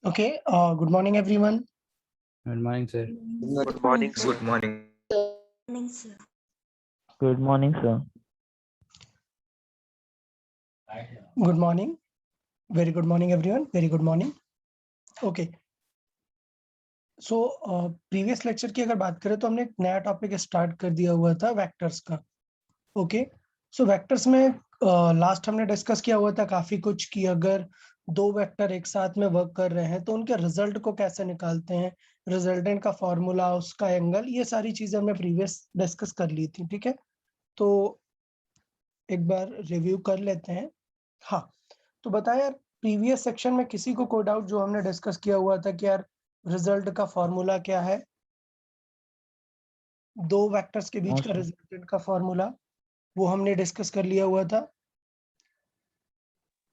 Okay, good morning, everyone. Good morning, sir. Good morning, sir. Good morning. Morning, sir. Good morning, sir. Good morning. Very good morning, everyone. Very good morning. Okay. So previous lecture की अगर बात करें तो हमने एक नया topic start कर दिया हुआ था वेक्टर्स का. ओके. सो वेक्टर्स में लास्ट हमने डिस्कस किया हुआ था काफी कुछ कि अगर दो वेक्टर एक साथ में वर्क कर रहे हैं तो उनके रिजल्ट को कैसे निकालते हैं, रिजल्टेंट का फॉर्मूला, उसका एंगल, ये सारी चीजें हमने प्रीवियस डिस्कस कर ली थी. ठीक है, तो एक बार रिव्यू कर लेते हैं. हाँ, तो बताया यार प्रीवियस सेक्शन में किसी को कोई डाउट जो हमने डिस्कस किया हुआ था कि यार रिजल्ट का फॉर्मूला क्या है, दो वेक्टर्स के बीच का रिजल्टेंट का फॉर्मूला, वो हमने डिस्कस कर लिया हुआ था.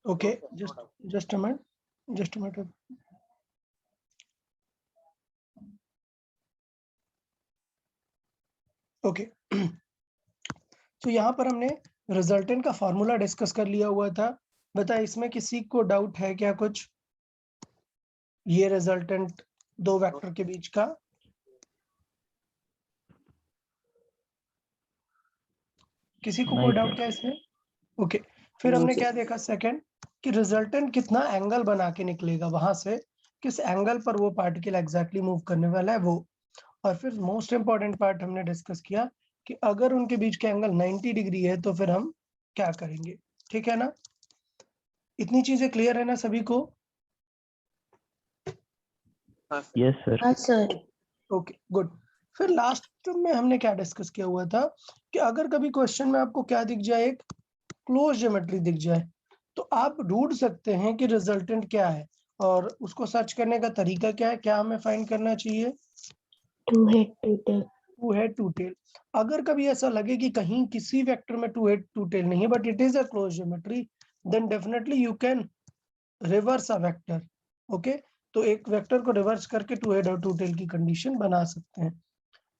Okay, just a minute. Okay, तो यहाँ पर हमने रिजल्टेंट का फॉर्मूला डिस्कस कर लिया हुआ था. बता इसमें किसी को डाउट है क्या कुछ, ये रिजल्टेंट दो वेक्टर के बीच का? किसी को कोई डाउट है इसमें? ओके, फिर हमने क्या देखा सेकंड कि रिजल्टेंट कितना एंगल बना के निकलेगा, वहां से किस एंगल पर वो पार्टिकल एग्जैक्टली मूव करने वाला है वो. और फिर मोस्ट इंपॉर्टेंट पार्ट हमने डिस्कस किया कि अगर उनके बीच का एंगल 90 डिग्री है तो फिर हम क्या करेंगे. ठीक है ना, इतनी चीजें क्लियर है ना सभी को? Yes, sir. हाँ सर. Okay, good. फिर लास्ट में हमने क्या डिस्कस किया हुआ था कि अगर कभी क्वेश्चन में आपको क्या दिख जाए, एक क्लोज ज्योमेट्री दिख जाए, तो आप ढूंढ सकते हैं कि रिजल्टेंट क्या है और उसको सर्च करने का तरीका क्या है. क्या हमें फाइंड करना चाहिए? Two head to tail. Two head to tail. अगर कभी ऐसा लगे कि कहीं किसी वेक्टर में टू हेड टू टेल नहीं है but it is a close geometry, then definitely you can reverse a vector. Okay, तो एक वेक्टर को रिवर्स करके टू हेड और टू टेल की कंडीशन बना सकते हैं.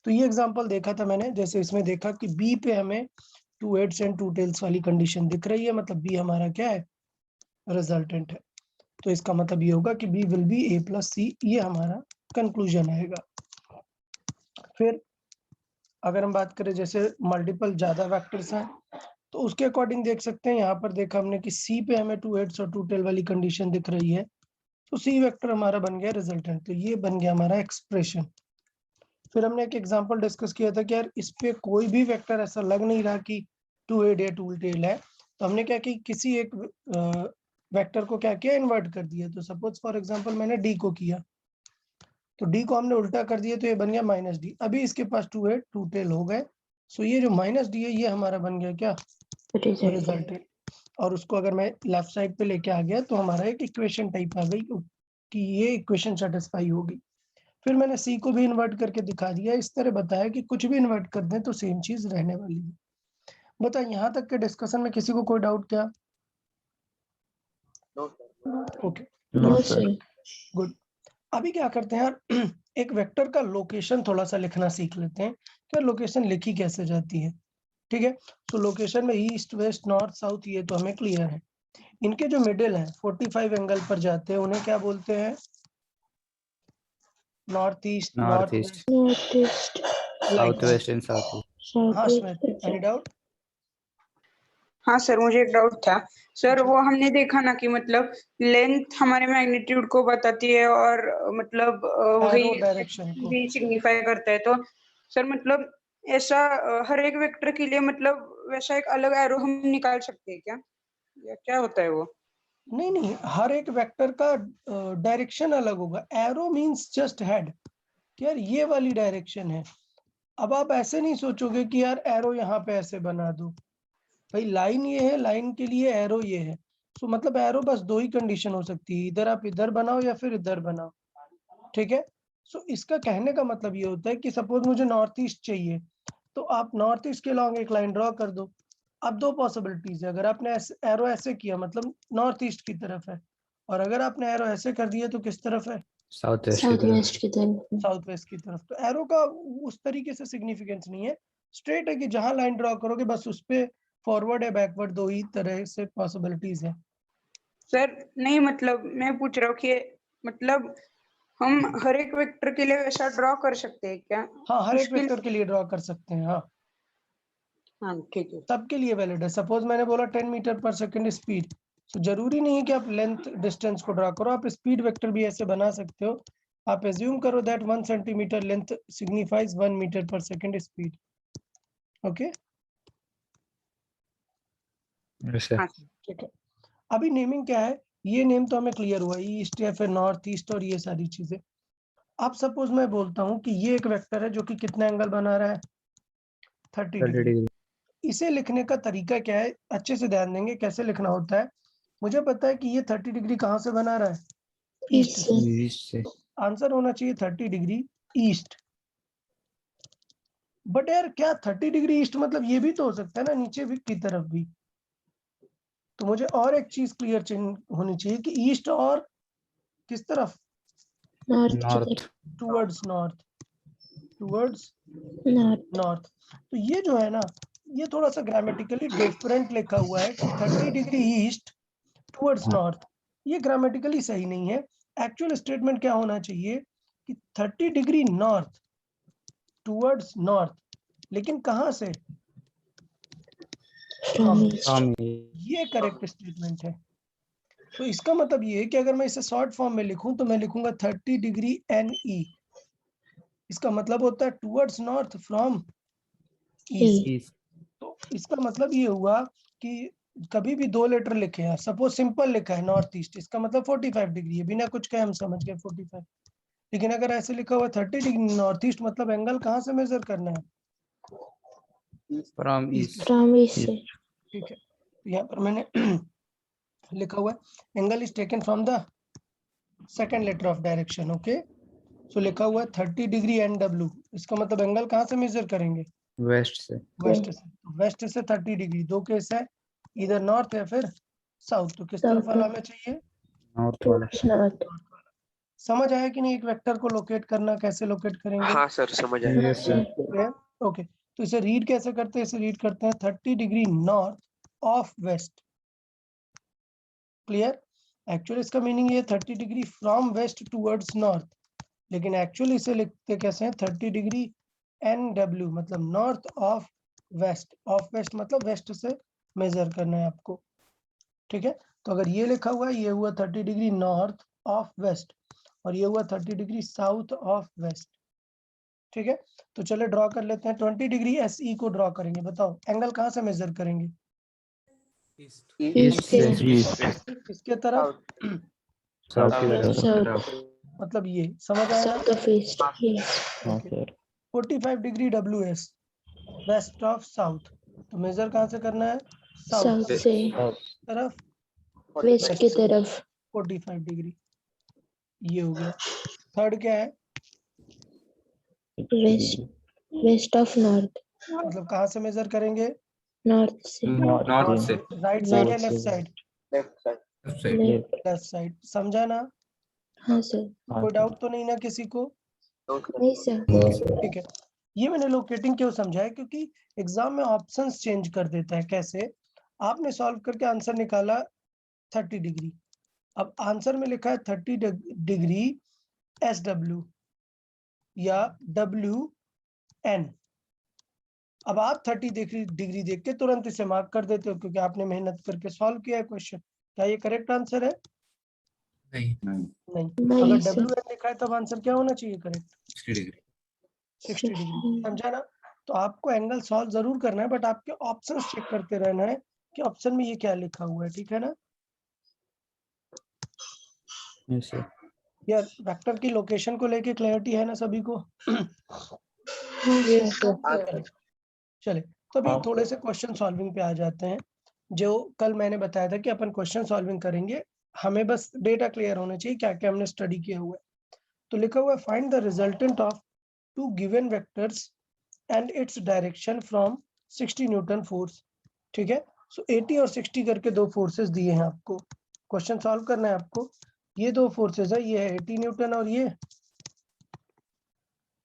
तो ये एग्जांपल देखा था मैंने, जैसे इसमें देखा कि बी पे हमें two heads and two tails वाली कंडीशन दिख रही है, मतलब बी हमारा क्या है, रिजल्टेंट है. तो इसका मतलब ये होगा कि B will be A plus C, ये हमारा कंक्लूजन आएगा. फिर अगर हम बात करें जैसे मल्टीपल ज्यादा वेक्टर्स हैं तो उसके अकॉर्डिंग देख सकते हैं. यहाँ पर देखा हमने कि सी पे हमें टू हेड्स और टू टेल वाली कंडीशन दिख रही है, तो सी वेक्टर हमारा बन गया रिजल्टेंट. तो ये बन गया हमारा एक्सप्रेशन. फिर हमने एक एग्जांपल डिस्कस किया था कि यार इस पे कोई भी वेक्टर ऐसा लग नहीं रहा कि टू हेड या टू टेल है, तो हमने क्या कि किसी एक वेक्टर को क्या किया, इन्वर्ट कर दिया. तो सपोज फॉर एग्जांपल मैंने डी को किया, तो डी को हमने उल्टा कर दिया तो ये बन गया माइनस डी. अभी इसके पास टू हेड टू टेल हो गए, सो ये जो माइनस डी है ये हमारा बन गया क्या, रिजल्टेंट. और उसको अगर मैं लेफ्ट साइड पे लेके आ गया तो हमारा एक इक्वेशन टाइप आ गई कि ये इक्वेशन सेटिस्फाई होगी. फिर मैंने सी को भी इन्वर्ट करके दिखा दिया. इस तरह बताया कि कुछ भी इन्वर्ट कर दें तो सेम चीज रहने वाली है. बता यहाँ तक के डिस्कशन में किसी को कोई डाउट क्या? Okay, No, sir. गुड. अभी क्या करते हैं यार, एक वेक्टर का लोकेशन थोड़ा सा लिखना सीख लेते हैं कि लोकेशन लिखी कैसे जाती है. ठीक है, तो लोकेशन में ईस्ट वेस्ट नॉर्थ साउथ ये तो हमें क्लियर है. इनके जो मिडिल है 45 एंगल पर जाते हैं उन्हें क्या बोलते हैं? North east, north Northeast, west, southwest, and southeast. हाँ श्वेत, एनी डाउट? हाँ सर, मुझे एक डाउट था सर. वो हमने देखा ना कि मतलब लेंथ हमारे मैग्नीट्यूड को बताती है और मतलब वही एरो डायरेक्शन को भी सिग्निफाई करता है. तो सर मतलब ऐसा हर एक वेक्टर के लिए मतलब वैसा एक अलग एरो हम निकाल सकते हैं क्या, या क्या होता है वो? नहीं, हर एक वेक्टर का डायरेक्शन अलग होगा. एरो मींस जस्ट हेड, यार ये वाली डायरेक्शन है. अब आप ऐसे नहीं सोचोगे कि यार एरो यहाँ पे ऐसे बना दो. भाई लाइन ये है, लाइन के लिए एरो ये है. तो मतलब एरो बस दो ही कंडीशन हो सकती है, इधर आप इधर बनाओ या फिर इधर बनाओ. ठीक है, सो इसका कहने का मतलब ये होता है कि सपोज मुझे नॉर्थ ईस्ट चाहिए, तो आप नॉर्थ ईस्ट के लॉन्ग एक लाइन ड्रॉ कर दो. अब दो पॉसिबिलिटीज है, अगर आपने एरो ऐसे किया मतलब नॉर्थ ईस्ट की तरफ है, और अगर आपने एरो ऐसे कर दिया तो किस तरफ है, Southwest साउथ की तरफ. वेस्ट की तरफ. साउथ वेस्ट की तरफ. तो एरो का उस तरीके से सिग्निफिकेंस नहीं है, स्ट्रेट है कि जहां लाइन ड्रॉ करोगे बस उस पे फॉरवर्ड या बैकवर्ड दो ही तरह से पॉसिबिलिटीज है. सर नहीं, मतलब मैं पूछ रहा हूँ कि मतलब हम हर एक वेक्टर के लिए वैसा ड्रॉ कर सकते हैं क्या? हाँ, हर एक मुश्किल- वेक्टर के लिए ड्रॉ कर सकते हैं। हाँ, हाँ ठीक है। सबके लिए वैलिड है। सपोज मैंने बोला 10 मीटर पर सेकंड स्पीड, तो जरूरी नहीं है कि आप लेंथ डिस्टेंस को ड्रॉ करो, आप स्पीड वेक्टर भी ऐसे बना सकते हो। आप एज्यूम करो that 1 centimetre length signifies 1 metre per second speed. Okay, Yes, sir. हाँ ठीक है। अभी नेमिंग क्या है, ये नेम तो हमें क्लियर हुआ, ईस्ट या फिर नॉर्थ ईस्ट और ये सारी चीजें। अब सपोज मैं बोलता हूँ कि ये एक वेक्टर है जो कि कितना एंगल बना रहा है, 30 30 डिग्री। degree. इसे लिखने का तरीका क्या है, अच्छे से ध्यान देंगे कैसे लिखना होता है। मुझे पता है कि ये 30 डिग्री कहाँ से बना रहा है, ईस्ट East से। से। East से. आंसर होना चाहिए 30 डिग्री ईस्ट। बट यार क्या 30 डिग्री ईस्ट मतलब ये भी तो हो सकता है ना नीचे भी की तरफ भी। तो मुझे और एक चीज क्लियर होनी चाहिए कि ईस्ट और किस तरफ, North की North. तरफ। Towards north, towards North। North. तो ये जो है ना, ये थोड़ा सा ग्रामेटिकली डिफरेंट लिखा हुआ है कि 30 डिग्री ईस्ट टूवर्ड्स हाँ। नॉर्थ। ये ग्रामेटिकली सही नहीं है। एक्चुअल स्टेटमेंट क्या होना चाहिए कि 30 डिग्री नॉर्थ टूवर्ड्स नॉर्थ, लेकिन कहां से, From east। From east. ये करेक्ट स्टेटमेंट है। तो इसका मतलब ये है कि अगर मैं इसे शॉर्ट फॉर्म में लिखूं तो मैं लिखूंगा 30 डिग्री एन ई। इसका मतलब होता है towards north from east. East. तो इसका मतलब ये हुआ कि कभी भी दो लेटर लिखे हैं, सपोज सिंपल लिखा है नॉर्थ ईस्ट, इसका मतलब 45 डिग्री है, बिना कुछ कहे हम समझ गए 45। लेकिन अगर ऐसे लिखा हुआ 30 डिग्री नॉर्थ ईस्ट, मतलब एंगल कहाँ से मेजर करना है, From ईस्ट east. से। From east से। ठीक है, तो यहाँ पर मैंने लिखा हुआ है angle is taken from the second letter of direction. Okay, so लिखा हुआ है 30 डिग्री एन डब्ल्यू। इसका मतलब एंगल कहाँ से मेजर करेंगे, West से. वेस्ट से। वेस्ट से 30 डिग्री, दो केस है, इधर नॉर्थ या फिर साउथ। तो किस तरफ South वाला में। हमें चाहिए, North वाला. Towards north। समझ आया कि नहीं, एक वेक्टर को लोकेट करना कैसे लोकेट करेंगे। हाँ सर समझ आया। Yes, sir. ओके, तो इसे रीड कैसे करते हैं, इसे रीड करते हैं 30 degree north of west. Clear, actually इसका मीनिंग ये 30 degree from west towards north, लेकिन एक्चुअली इसे लिखते कैसे हैं 30 डिग्री एन डब्ल्यू, मतलब north of west. Of west मतलब वेस्ट से मेजर करना है आपको। ठीक है, तो अगर ये लिखा हुआ है, ये हुआ 30 डिग्री नॉर्थ ऑफ वेस्ट, और ये हुआ 30 डिग्री साउथ ऑफ वेस्ट। ठीक है, तो चले ड्रॉ कर लेते हैं। 20 डिग्री एस ई को ड्रॉ करेंगे, बताओ एंगल कहाँ से मेजर करेंगे, East से। East. किसके तरफ, South की तरफ. South। मतलब ये समझ आया ना। South of east। Yes। हाँ Okay. Sir. 45 degree W S west of south, तो मेजर कहाँ से करना है, South साउथ से तरफ, west की तरफ। 45 डिग्री। ये हो गया। थर्ड क्या है, West। West of north। मतलब कहाँ से मेजर करेंगे, North से। North से. राइट साइड या North लेफ्ट से। Side, left side. Left। Left side. समझा ना, हाँ सर। हाँ कोई सर. डाउट तो नहीं ना किसी को। नहीं सर। ठीक है, ये मैंने लोकेटिंग क्यों समझाया, क्योंकि एग्जाम में ऑप्शंस चेंज कर देता है। कैसे, आपने सॉल्व करके आंसर निकाला 30 डिग्री, अब आंसर में लिखा है 30 डिग्री एस डब्ल्यू या डब्ल्यू एन। अब आप 30 डिग्री देख के तुरंत इसे मार्क कर देते हो क्योंकि आपने मेहनत करके सॉल्व किया है क्वेश्चन। क्या ये करेक्ट आंसर है, नहीं। नहीं अगर सर। डब्ल्यू एन लिखा है तब आंसर क्या होना चाहिए, करेक्ट 60 डिग्री। 60। समझा ना, तो आपको एंगल सॉल्व जरूर करना है, बट आपके ऑप्शंस चेक करते रहना है कि ऑप्शन में ये क्या लिखा हुआ है। ठीक है ना Yes, sir. यार, वेक्टर की लोकेशन को लेके क्लैरिटी है ना सभी को। हाँ सर। चले, तो अभी हाँ, थोड़े से क्वेश्चन सॉल्विंग पे आ जाते हैं। जो कल मैंने बताया था कि अपन क्वेश्चन सॉल्विंग करेंगे, हमें बस डेटा क्लियर होना चाहिए क्या क्या हमने स्टडी किया हुआ है। तो लिखा हुआ है find the resultant of two given vectors and its direction from 60 newton force. ठीक है, सो 80 और 60 करके दो फोर्सेस दिए हैं आपको, क्वेश्चन सॉल्व करना है आपको। ये दो फोर्सेस है, ये है 80 न्यूटन और ये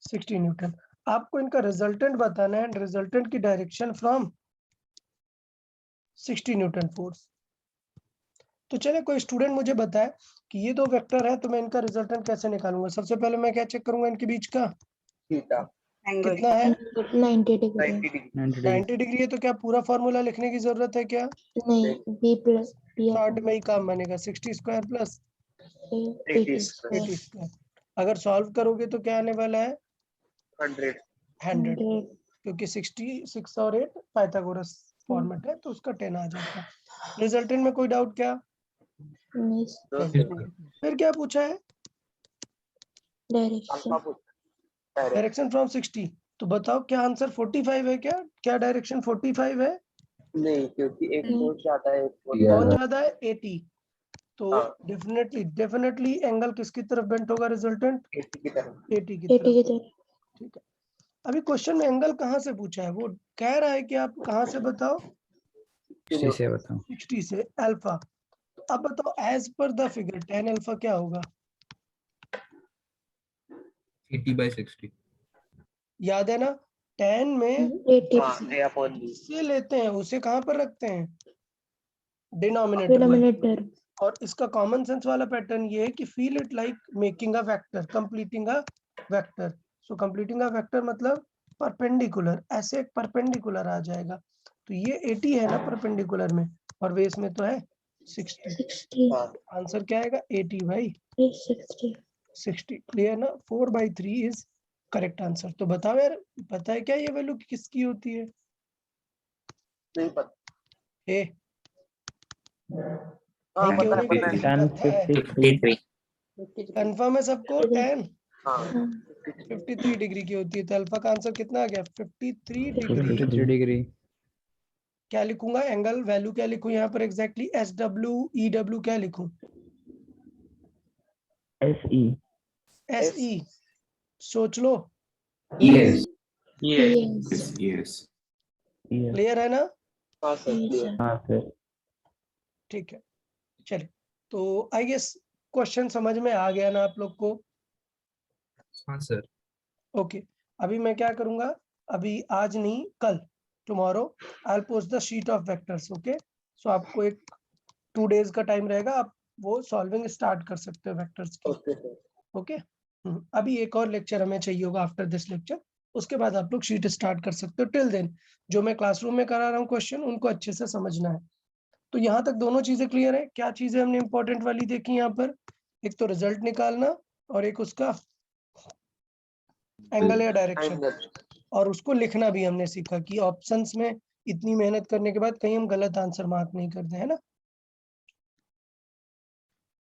60 न्यूटन। आपको इनका रिजल्टेंट बताना है, रिजल्टेंट की डायरेक्शन फ्रॉम 60 न्यूटन फोर्स। तो चले कोई स्टूडेंट मुझे बताए कि ये दो वेक्टर है तो मैं इनका रिजल्टेंट कैसे निकालूंगा। सबसे पहले मैं क्या चेक करूंगा इनके बीच का थीटा एंगल कितना है 90 डिग्री 90 डिग्री 90 डिग्री 90 डिग्री है। तो क्या पूरा फॉर्मूला लिखने की जरूरत है क्या? नहीं बी प्लस बी 60 में ही काम बनेगा 60 स्क्वायर प्लस 80 स्क्वायर 80 स्क्वायर। अगर सॉल्व करोगे तो क्या आने वाला है 100 100 100 क्योंकि 66 और 8 पाइथागोरस फॉर्मेट है तो उसका 10 आ जाता है। रिजल्टेंट में कोई डाउट क्या? नहीं फिर क्या पूछा है? Direction direction from 60। तो बताओ क्या आंसर 45 है क्या? क्या डायरेक्शन 45 है? नहीं, क्योंकि एक फोर्स ज्यादा है, एक फोर्स कौन ज्यादा है? 80। तो हाँ। डेफिनेटली एंगल किसकी तरफ बेंट होगा? रिजल्टेंट 80 की तरफ। 80 की 80 तरफ। की तरफ ठीक है। अभी क्वेश्चन में एंगल कहाँ से पूछा है? वो कह रहा है कि आप कहाँ से बताओ? 60 से बताओ 60 से अल्फा। अब बताओ as per the figure tan alpha क्या होगा? 80/60 याद है ना? tan में 80 हाँ, a upon b से लेते हैं उसे कहाँ पर रखते हैं? डिनोमिनेटर में। डिनोमिनेटर और इसका कॉमन सेंस वाला पैटर्न ये है कि feel it like making a vector, completing a vector. So completing a vector मतलब परपेंडिकुलर, ऐसे एक परपेंडिकुलर आ जाएगा। तो ये 80 है ना परपेंडिकुलर में और बेस में तो है 60। 60 हाँ। आंसर क्या आएगा? 80 भाई 60 60। क्लियर ना? 4/3 इज करेक्ट आंसर। तो बताओ यार, पता है क्या ये वैल्यू किसकी होती है? नहीं पता। ए हाँ, भाई क्यों पता है, नहीं पता है। किसी पता है? 53 कंफर्म है सबको? 10 हाँ, 53 डिग्री की होती है। तो अल्फा का आंसर कितना आ गया? 53 डिग्री। 53 डिग्री क्या लिखूंगा? एंगल वैल्यू क्या लिखूं यहाँ पर? एग्जैक्टली SW क्या लिखूं? SE SE। सोच लो। yes yes yes yes clear है ना? हाँ सर, यस clear। हाँ सर ठीक है चलिए। तो आई गेस क्वेश्चन समझ में आ गया ना आप लोग को? हाँ सर ओके। अभी मैं क्या करूंगा, अभी आज नहीं कल, tomorrow I will post the sheet of vectors. Okay. So आपको एक 2 डेज का टाइम रहेगा, आप वो सॉल्विंग स्टार्ट कर सकते हो वेक्टर्स की। Okay sir. ओके। अभी एक और लेक्चर हमें चाहिए होगा आफ्टर दिस लेक्चर, उसके बाद आप लोग शीट स्टार्ट कर सकते हो। टिल देन जो मैं क्लासरूम में करा रहा हूँ क्वेश्चन उनको अच्छे से समझना है। तो यहाँ तक दोनों चीजें क्लियर है? क्या चीजें हमने इंपॉर्टेंट वाली देखी यहाँ पर? एक तो रिजल्ट निकालना और एक उसका एंगल या डायरेक्शन। Angle। और उसको लिखना भी हमने सीखा कि ऑप्शंस में इतनी मेहनत करने के बाद कहीं हम गलत आंसर मार्क नहीं करते है ना।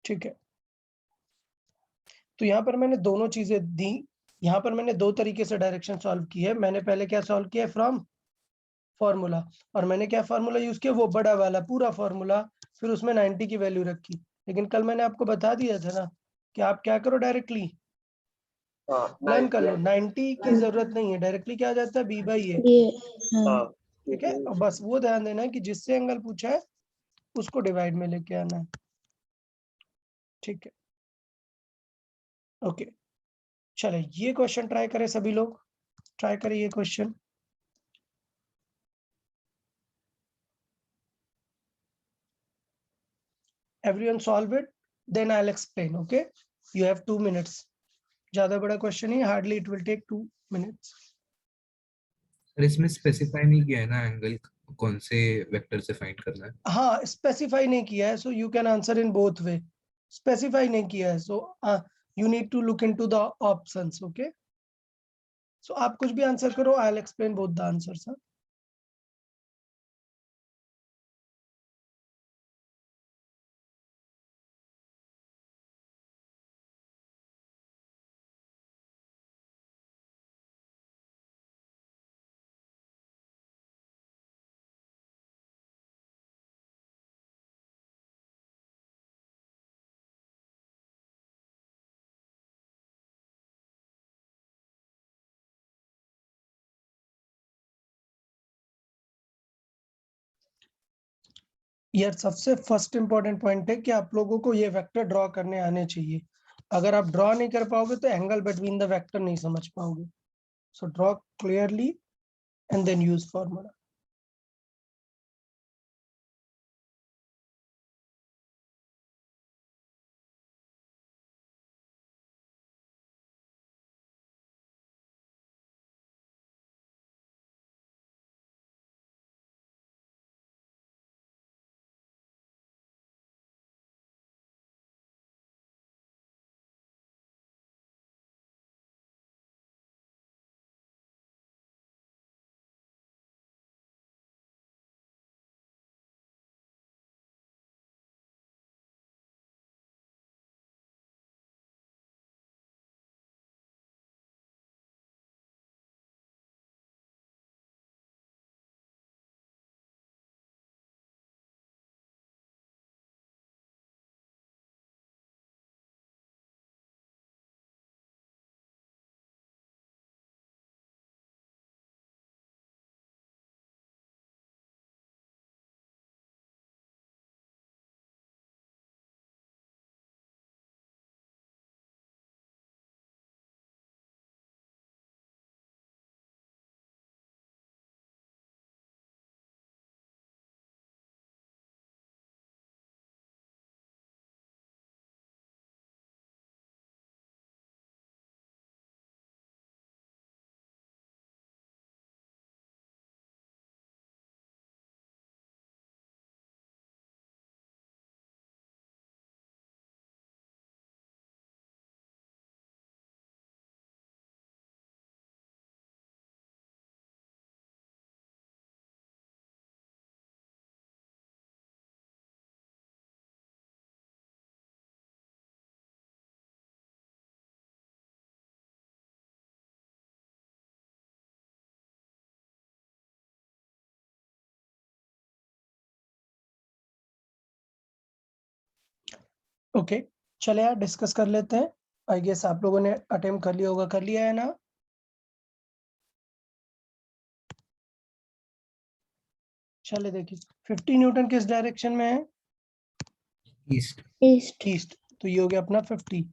ठीक है। तो यहाँ पर मैंने दोनों चीजें दी। यहाँ पर मैंने दो तरीके से डायरेक्शन सॉल्व की है। मैंने पहले क्या सॉल्व किया? From formula. और मैंने क्या फॉर्मूला यूज किया? वो बड़ा वाला पूरा फॉर्मूला। फिर उसमें 90 की वैल्यू रखी। लेकिन कल मैंने आपको बता दिया था ना कि आप क्या करो, डायरेक्टली हाँ, प्लान कर लो। 90। 90 की जरूरत नहीं है, डायरेक्टली क्या आ जाता है? b/a। ये हाँ हाँ, ठीक है। और बस वो ध्यान देना है कि जिससे एंगल पूछा है उसको डिवाइड में लेके आना है। ठीक है। ओके चले ये क्वेश्चन ट्राई करें सभी लोग। ट्राई करें ये question. Everyone solve it, then I will explain. Okay you have 2 minutes। ज्यादा बड़ा क्वेश्चन ही, hardly it will take 2 minutes। Sir इसमें स्पेसिफाई नहीं किया है ना एंगल कौन से वेक्टर से फाइंड करना है। हाँ स्पेसिफाई नहीं किया है, so you can answer in both way. Specify नहीं किया है, so you need to look into the options. Okay so आप कुछ भी आंसर करो, I will explain both the answers. यार सबसे फर्स्ट इंपॉर्टेंट पॉइंट है कि आप लोगों को ये वेक्टर ड्रॉ करने आने चाहिए। अगर आप ड्रॉ नहीं कर पाओगे तो एंगल बिटवीन द वेक्टर नहीं समझ पाओगे। So draw clearly and then use formula. Okay चले यार डिस्कस कर लेते हैं। आई गेस आप लोगों ने अटेम्प्ट कर लिया होगा, कर लिया है ना? चले देखिए 50 न्यूटन किस डायरेक्शन में है? ईस्ट। East. ईस्ट, तो ये हो गया अपना 50।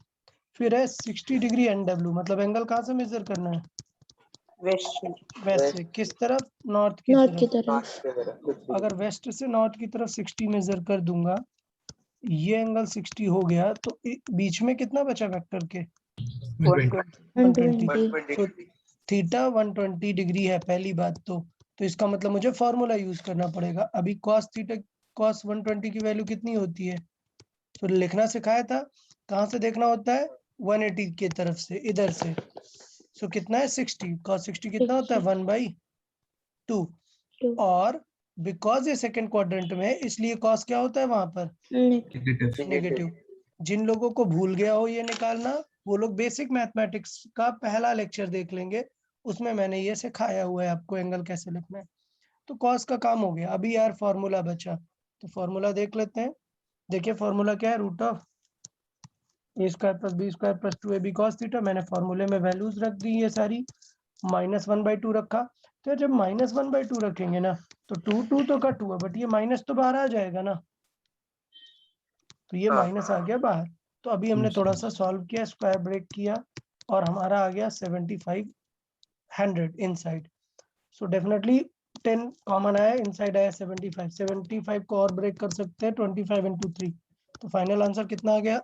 फिर है 60 डिग्री NW, मतलब एंगल कहाँ से मेजर करना है? वेस्ट। वेस्ट से किस तरफ? नॉर्थ की North की तरफ। तरफ. के तरफ कुछ अगर वेस्ट से नॉर्थ की तरफ 60 मेजर कर दूंगा, ये एंगल 60 हो गया, तो बीच में कितना बचा वेक्टर के? 120। 120. So, थीटा 120 डिग्री है पहली बात तो इसका मतलब मुझे फॉर्मूला यूज करना पड़ेगा। अभी cos थीटा cos 120 की वैल्यू कितनी होती है? तो लिखना सिखाया था, कहाँ से देखना होता है? 180 की तरफ से, इधर से। सो कितना है? 60। cos 60 कितना होता है? 1/2। 2. और बिकॉज ये सेकंड क्वाड्रेंट में है, इसलिए cos क्या होता है वहां पर? Negative. नेगेटिव। जिन लोगों को भूल गया हो ये निकालना, वो लोग बेसिक मैथमेटिक्स का पहला लेक्चर देख लेंगे, उसमें मैंने ये सिखाया हुआ है आपको एंगल कैसे लिखना है। तो cos का काम हो गया, अभी यार फॉर्मूला बचा, तो फॉर्मूला देख लेते हैं। देखिए फॉर्मूला क्या है? Root of a² + b² + 2ab cos theta. मैंने फॉर्मूले में वैल्यूज रख दी ये सारी, -1/2 रखा। तो जब -1/2 रखेंगे ना, तो 2 तो कट हुआ, बट ये माइनस तो बाहर आ जाएगा ना, तो ये हाँ। माइनस आ गया बाहर। तो अभी हमने Yes, थोड़ा sir. सा सॉल्व किया, स्क्वायर ब्रेक किया, और हमारा आ गया 7500 इनसाइड। सो डेफिनेटली 10 कॉमन आया, इनसाइड आया 75। 75 को और ब्रेक कर सकते हैं 25 × 3, तो फाइनल आंसर कितना आ गया?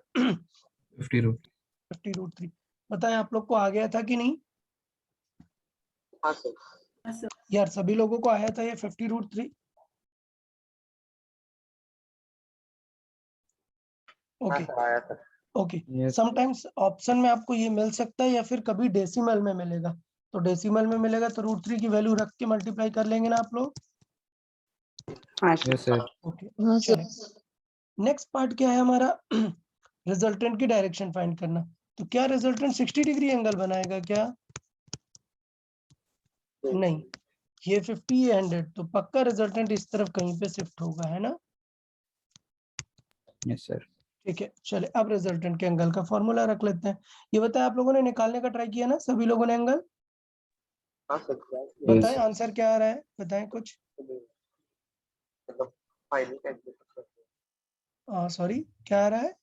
50 रूट 50√3। बताएं आप लोग को आ गया था कि नहीं? हाँ सर। यार सभी लोगों को आया था ये 50√3? हाँ ओके सर आया sir. Okay. Yes. Sometimes option में आपको ये मिल सकता है, या फिर कभी डेसिमल में मिलेगा। तो डेसिमल में मिलेगा तो √3 की वैल्यू रख के मल्टीप्लाई कर लेंगे ना आप लोग? हाँ सर। Yes, sir. ओके हाँ सर. चले। नेक्स्ट पार्ट क्या है हमारा? रिजल्टेंट की डायरेक्शन फाइंड करना। तो क्या रिजल्टेंट 60 डिग्री एंगल बनाएगा क्या? नहीं, ये 50 ये 100, तो पक्का रिजल्टेंट इस तरफ कहीं पे शिफ्ट होगा, है ना? Yes, sir. ठीक है चले, अब रिजल्टेंट के एंगल का फॉर्मूला रख लेते हैं। ये बताएं आप लोगों ने निकालने का ट्राई किया ना सभी लोगों ने एंगल? हाँ सर। बताएं आंसर क्या आ रहा है, बताएं कुछ। मतलब फाइनल कैलकुलेट सॉरी, क्या आ रहा है?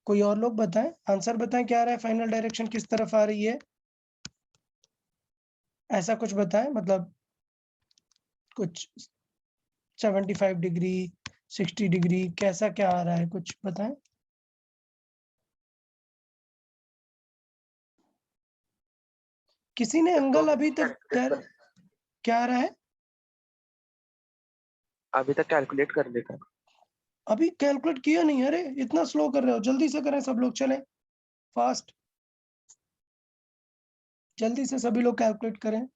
कोई और लोग बताएं, आंसर बताएं क्या आ रहा है, फाइनल डायरेक्शन किस तरफ आ रही है? ऐसा कुछ बताएं, मतलब कुछ 75 डिग्री, 60 डिग्री, कैसा क्या आ रहा है, कुछ बताएं। किसी ने एंगल अभी तक क्या आ रहा है? अभी तक कैलकुलेट करने का। अभी कैलकुलेट किया नहीं? अरे इतना स्लो कर रहे हो, जल्दी से करें सब लोग, चलें फास्ट, जल्दी से सभी लोग कैलकुलेट करें।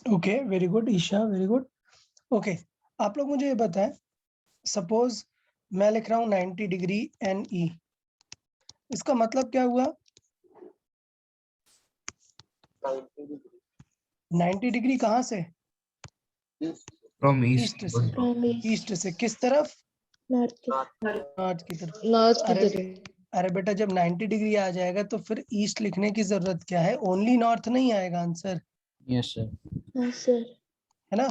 Okay very good Isha, very good. Okay आप लोग मुझे ये बताएं, सपोज मैं लिख रहा हूँ 90 डिग्री NE, इसका मतलब क्या हुआ? 90 डिग्री कहाँ से? From east east. से। From east. ईस्ट से किस तरफ? North की. नॉर्थ की तरफ। North की अरे तरफ. अरे बेटा जब 90 डिग्री आ जाएगा तो फिर ईस्ट लिखने की जरूरत क्या है, ओनली नॉर्थ नहीं आएगा आंसर, Yes, sir. हाँ सर, है ना।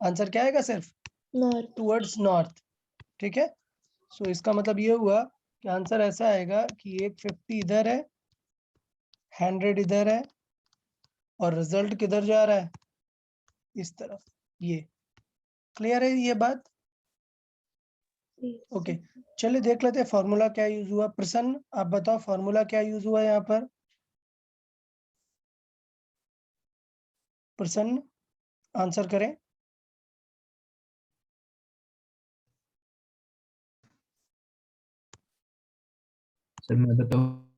आंसर क्या आएगा, सिर्फ नॉर्थ। टुवर्ड्स नॉर्थ, ठीक है। सो इसका मतलब ये हुआ कि आंसर ऐसा आएगा कि एक 50 इधर है, 100 इधर है, और रिजल्ट किधर जा रहा है, इस तरफ। ये क्लियर है ये बात? ओके, चलिए देख लेते हैं फॉर्मूला क्या यूज हुआ। प्रसन्न आप बताओ फॉर्मूला क्या यूज हुआ यहाँ पर। प्रसन्न आंसर करें। सर मैं बताऊँ?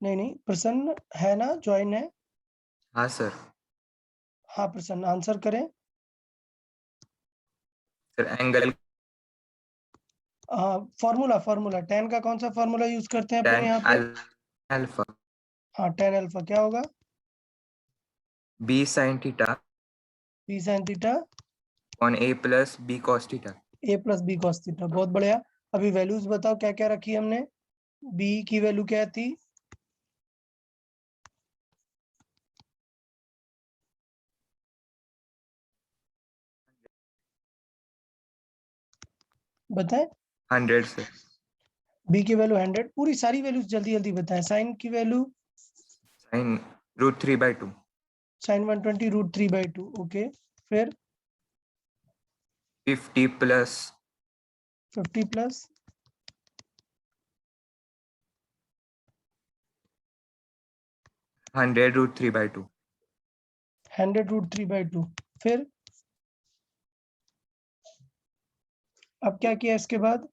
नहीं नहीं, प्रसन्न है ना, ज्वाइन है। हाँ सर। हाँ प्रसन्न आंसर करें। सर एंगल हाँ फॉर्मूला, फॉर्मूला tan का कौन सा फॉर्मूला यूज करते हैं अपने tan यहाँ पे। अल्फा हाँ tan अल्फा क्या होगा, b sin theta b sin theta on a plus b cos theta. a plus B cos theta. बहुत बढ़िया। अभी वैल्यूज बताओ क्या क्या रखी हमने। b की वैल्यू क्या थी, बताएं। 100 सर। b की वैल्यू 100, पूरी सारी वैल्यूज जल्दी जल्दी बताएं। साइन की वैल्यू sin √3/2 साइन 120 √3/2, ओके। फिर 50 प्लस 50 प्लस 100 √3/2 100 √3/2। फिर अब क्या किया इसके बाद,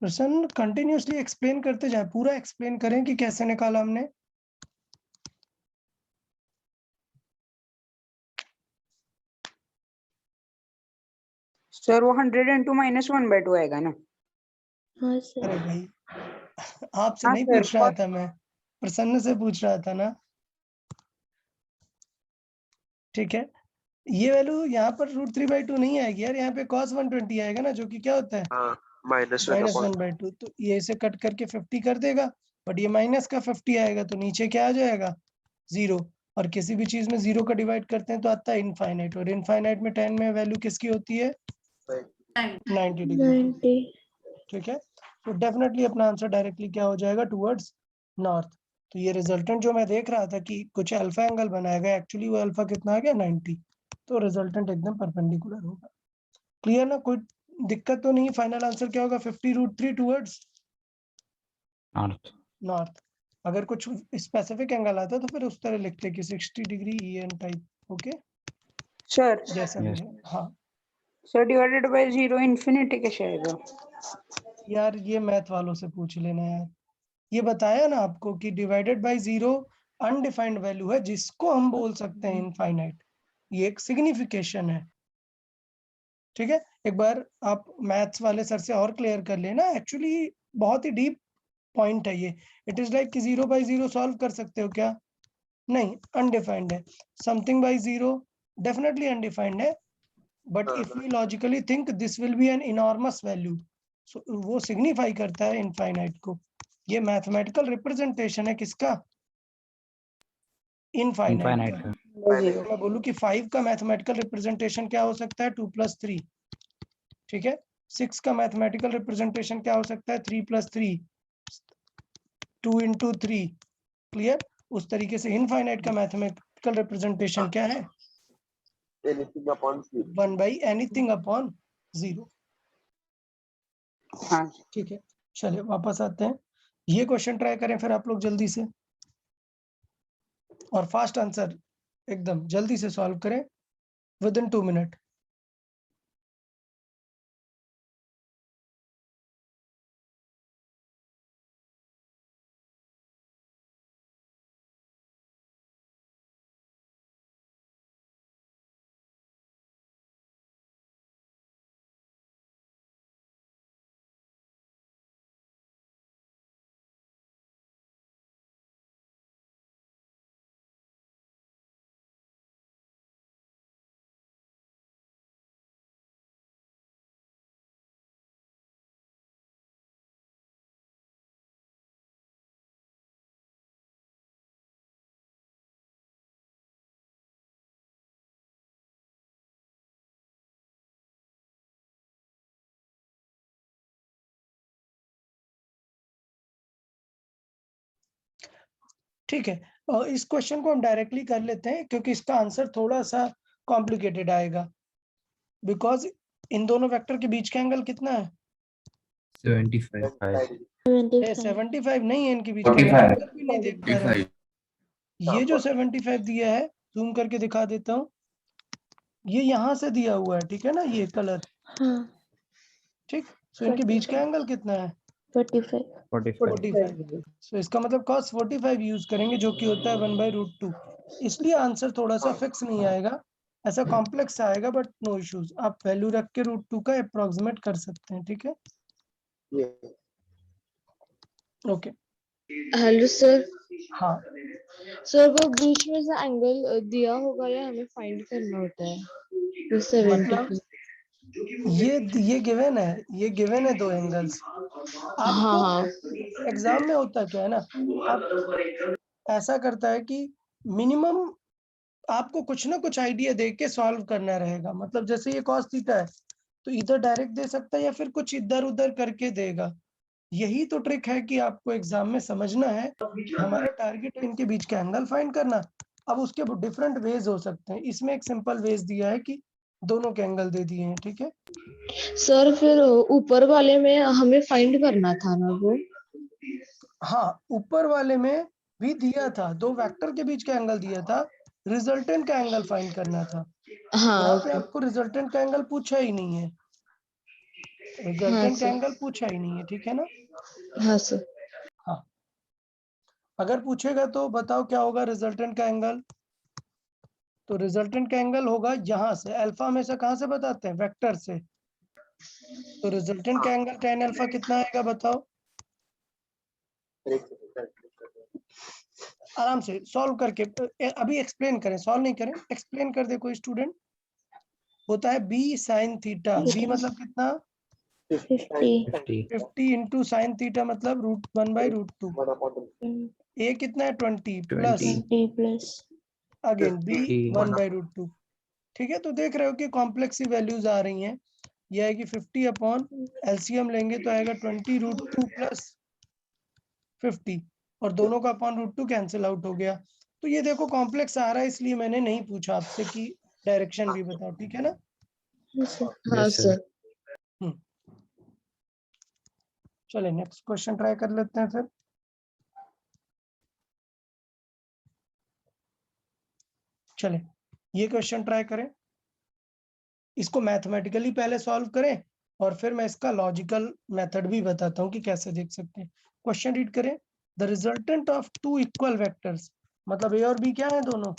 प्रसन्न कंटिन्यूअसली एक्सप्लेन करते जाए, पूरा एक्सप्लेन करें कि कैसे निकाला हमने। सर वो 102 -1/2 आएगा ना। हाँ अरे सर, भाई आपसे हाँ नहीं सर, पूछ रहा था मैं, प्रसन्न से पूछ रहा था ना, ठीक है। ये वैल्यू यहाँ पर √3/2 नहीं आएगी यार, यहाँ पे cos 120 आएगा ना, जो कि क्या होता है हाँ -1 -1/2। तो ये इसे कट करके 50 कर देगा, बट ये माइनस का 50 आएगा, तो नीचे क्या आ जाएगा, 0। और किसी भी चीज में 0 का डिवाइड करते हैं तो आता है इनफाइनाइट, और इनफाइनाइट में 10 में वैल्यू किसकी होती है, 90 डिग्री की, 90। ठीक है। तो डेफिनेटली अपना आंसर डायरेक्टली क्या हो जाएगा, टुवर्ड्स नॉर्थ। तो ये रिजल्टेंट जो मैं देख रहा था कि कुछ अल्फा एंगल बनाया गया, एक्चुअली वो अल्फा कितना आ गया, 90। तो रिजल्टेंट एकदम परपेंडिकुलर होगा। क्लियर ना, कोई दिक्कत तो नहीं। फाइनल आंसर क्या होगा, 50 √3 टुवर्ड्स North. नॉर्थ। अगर कुछ स्पेसिफिक एंगल आता तो फिर उस तरह लिखते कि 60 degree EN type, okay, sir जैसा भी Yes. है। हाँ सर डिवाइडेड बाय 0 इन्फिनिटी कैसे आएगा। यार ये मैथ वालों से पूछ लेना यार, ये बताया ना आपको कि डिवाइडेड बाय 0 अनडिफाइंड वैल्यू है जिसको हम बोल सकते हैं इनफाइनाइट, ये एक सिग्निफिकेशन है, ठीक है। एक बार आप मैथ्स वाले सर से और क्लियर कर लेना, एक्चुअली बहुत ही डीप पॉइंट है ये। इट इज लाइक कि 0/0 सॉल्व कर सकते हो क्या, नहीं, अनडिफाइंड है। समथिंग बाय 0 डेफिनेटली अनडिफाइंड है, but if we logically think this will be an enormous value, वो सिग्निफाई करता है इनफाइनाइट को। ये मैथमेटिकल रिप्रेजेंटेशन है किसका, इनफाइनाइट का। Infinite. जीरो। मैं बोलूं कि 5 का मैथमेटिकल रिप्रेजेंटेशन क्या हो सकता है, 2 + 3, ठीक है। 6 का मैथमेटिकल रिप्रेजेंटेशन क्या हो सकता है, 3 + 3, 2 × 3, क्लियर। उस तरीके से इनफाइनाइट का मैथमेटिकल रिप्रेजेंटेशन क्या है, anything upon 0। 1/anything/0, हाँ ठीक है। चलिए वापस आते हैं, ये क्वेश्चन ट्राई करें फिर आप लोग जल्दी से, और फास्ट आंसर एकदम जल्दी से सॉल्व करें विद इन 2 मिनट। ठीक है, और इस क्वेश्चन को हम डायरेक्टली कर लेते हैं क्योंकि इसका आंसर थोड़ा सा कॉम्प्लिकेटेड आएगा, बिकॉज इन दोनों वेक्टर के बीच का एंगल कितना है? 75 75 75 नहीं है इनके बीच का एंगल, भी नहीं देख पा रहे हैं। ये जो 75 दिया है, जूम करके दिखा देता हूँ, ये यहाँ से दिया हुआ है, ठीक है ना, ये कलर, हाँ ठीक। सो इनके बीच का एंगल कितना है? 45 45। सो इसका मतलब cos 45 यूज करेंगे, जो कि होता है 1/√2। इसलिए आंसर थोड़ा सा फिक्स नहीं आएगा, ऐसा कॉम्प्लेक्स आएगा, बट नो इश्यूज, आप वैल्यू रख के √2 का अप्रोक्सीमेट कर सकते हैं, ठीक है। Okay hello sir. हाँ, सर वो बीच में से एंगल दिया होगा या हमें फाइंड करना होता है? वो 70 मतलब ये गिवन है, ये गिवन है दो एंगल्स। हाँ आपको हाँ एग्जाम में होता क्या है ना, आप ऐसा करता है कि मिनिमम आपको कुछ ना कुछ आइडिया दे के सॉल्व करना रहेगा। मतलब जैसे ये cos थीटा है, तो इधर डायरेक्ट दे सकता है या फिर कुछ इधर उधर करके देगा। यही तो ट्रिक है कि आपको एग्जाम में समझना है कि हमारा टारगेट है इनके बीच का एंगल फाइंड करना। अब उसके डिफरेंट वेज हो सकते हैं, इसमें एक सिंपल वेज दिया है कि दोनों के एंगल दे दिए हैं, ठीक है। सर, फिर ऊपर वाले में हमें फाइंड करना था ना वो? हाँ, ऊपर वाले में भी दिया था, दो वेक्टर के बीच का एंगल दिया था, रिजल्टेंट का एंगल फाइंड करना था। हाँ यहाँ पे ओके। आपको रिजल्टेंट का एंगल पूछा ही नहीं है, हाँ रिजल्टेंट का सर। एंगल पूछा ही नहीं है, ठीक है ना। हाँ सर। हाँ, अगर पूछेगा तो बताओ क्या होगा रिजल्टेंट का एंगल। तो रिजल्टेंट का एंगल होगा यहाँ से, अल्फा हमेशा कहाँ से बताते हैं? वेक्टर से। तो रिजल्टेंट का एंगल tan अल्फा कितना आएगा बताओ? आराम से सॉल्व करके, अभी एक्सप्लेन करें, सॉल्व नहीं करें, एक्सप्लेन कर दे कोई स्टूडेंट। होता है b sin थीटा, b मतलब कितना? 50 50 इंटू साइन थीटा मतलब √1/√2। a कितना है? 20 प्लस 20 प्लस अगेन b 50 1/√2। ठीक है, तो देख रहे हो कि कॉम्प्लेक्स सी वैल्यूज आ रही हैं। यह है कि 50 अपॉन एलसीएम लेंगे तो आएगा 20√2 प्लस 50, और दोनों का अपॉन √2 कैंसिल आउट हो गया। तो ये देखो कॉम्प्लेक्स आ रहा है, इसलिए मैंने नहीं पूछा आपसे कि डायरेक्शन भी बताओ, ठीक है ना। हाँ Yes, sir. सर। चलिए नेक्स्ट क्वेश्चन ट्राई कर लेते हैं फिर। चले ये क्वेश्चन ट्राई करें, इसको मैथमेटिकली पहले सॉल्व करें और फिर मैं इसका लॉजिकल मेथड भी बताता हूँ कि कैसे देख सकते हैं। क्वेश्चन रीड करें, the resultant of two equal vectors, मतलब ए और बी क्या है? दोनों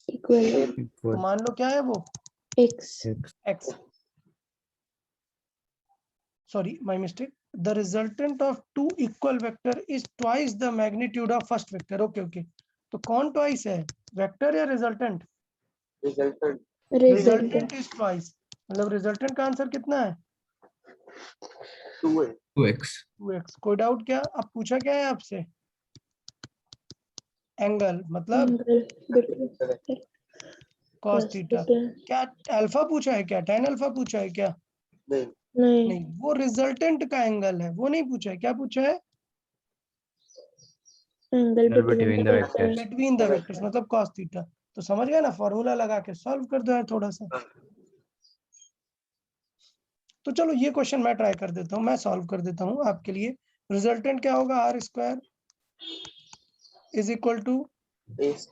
इक्वल तो Equal. मान लो क्या है वो? x x, sorry my mistake, the resultant of two equal vector is twice the magnitude of first vector। okay, तो कौन twice है, वेक्टर या रिजल्टेंट? रिजल्टेंट इज ट्वाइस, मतलब रिजल्टेंट का आंसर कितना है? 2x 2x। कोई डाउट क्या? अब पूछा क्या है आपसे? एंगल, मतलब cos थीटा। क्या अल्फा पूछा है क्या? tan अल्फा पूछा है क्या? नहीं, वो रिजल्टेंट का एंगल है, वो नहीं पूछा है। क्या पूछा है? Angle Angle between between the the vectors. vectors. Between the vectors मतलब cos थीटा। तो समझ गए ना, फॉर्मूला लगा के सॉल्व कर दो यार थोड़ा सा। तो चलो ये क्वेश्चन मैं ट्राई कर देता हूँ, मैं सॉल्व कर देता हूँ आपके लिए। रिजल्टेंट क्या होगा? r² is equal to plus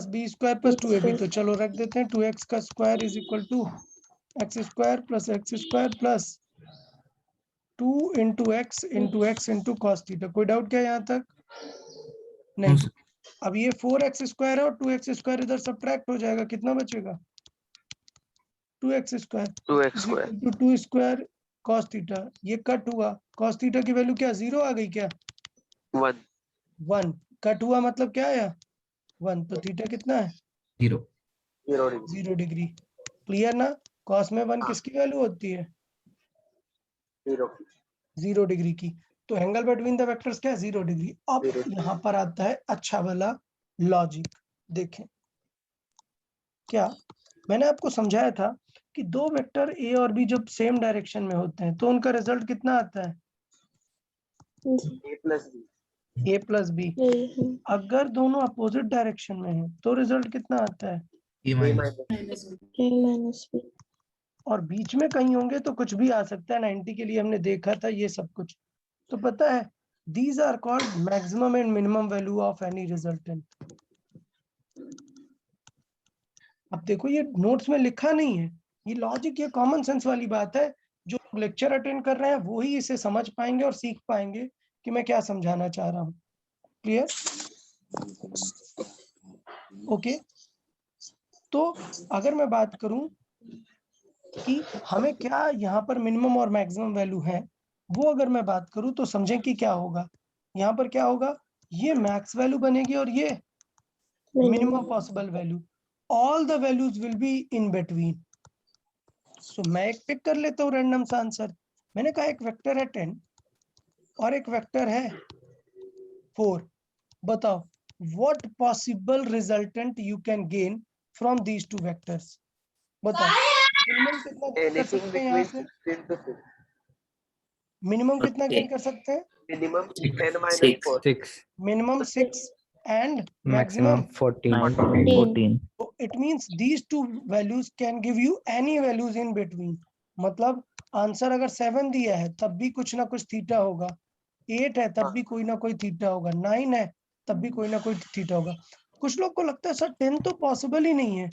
b² plus 2ab। तो चलो रख देते हैं, 2x का square is equal to x² plus x² plus 2 into X into cos theta. कोई डाउट क्या यहाँ तक? नहीं। अब ये 4x² है और 2x² इधर सब्ट्रैक्ट हो जाएगा, कितना बचेगा? 2x²। 2 cos थीटा, ये कट हुआ, cos थीटा की वैल्यू क्या 0 आ गई क्या? 1 कट हुआ मतलब क्या आया? 1। तो थीटा कितना है? 0 0 डिग्री। क्लियर ना? cos में 1 किसकी वैल्यू होती है? 0 डिग्री की। तो एंगल बिटवीन द वेक्टर्स क्या है? 0 डिग्री। अब यहाँ पर आता है अच्छा वाला लॉजिक, देखें क्या मैंने आपको समझाया था कि दो वेक्टर ए और बी जब सेम डायरेक्शन में होते हैं तो उनका रिजल्ट कितना आता है? a plus B. हम्म, अगर दोनों अपोजिट डायरेक्शन में है तो रिजल्ट कितना आता है? ए A minus minus a minus b। और बीच में कहीं होंगे तो कुछ भी आ सकता है। 90 के लिए हमने देखा था ये सब कुछ। तो पता है these are called maximum and minimum value of any resultant. अब देखो ये नोट्स में लिखा नहीं है, ये लॉजिक, ये कॉमन सेंस वाली बात है। जो लेक्चर अटेंड कर रहे हैं वो ही इसे समझ पाएंगे और सीख पाएंगे कि मैं क्या समझाना चाह रहा हूँ। क्लियर? ओके। तो अगर मैं बात करूं कि हमें क्या यहाँ पर मिनिमम और मैक्सिमम वैल्यू है, वो अगर मैं बात करूं तो समझें कि क्या होगा। यहाँ पर क्या होगा, ये मैक्स वैल्यू बनेगी और ये minimum possible value. All the values will be in between. So मैं एक पिक कर लेता हूँ रैंडम सा आंसर। मैंने कहा एक वेक्टर है 10 और एक वेक्टर है 4। बताओ what possible resultant you can gain from these two vectors. बताओ मिनिमम कितना गेन कर anything सकते हैं यहाँ between से? 16 to 6. मिनिमम कितना गेन कर सकते हैं? Minimum 10 minus 6. 4. 6. Minimum 6 and Maximum maximum 14. 14. So it means these two values can give you any values in between. मतलब आंसर अगर 7 दिया है तब भी कुछ ना कुछ थीटा होगा, 8 है तब भी कोई ना कोई थीटा होगा, 9 है तब भी कोई ना कोई थीटा होगा। कुछ लोग को लगता है सर 10 तो पॉसिबल ही नहीं है,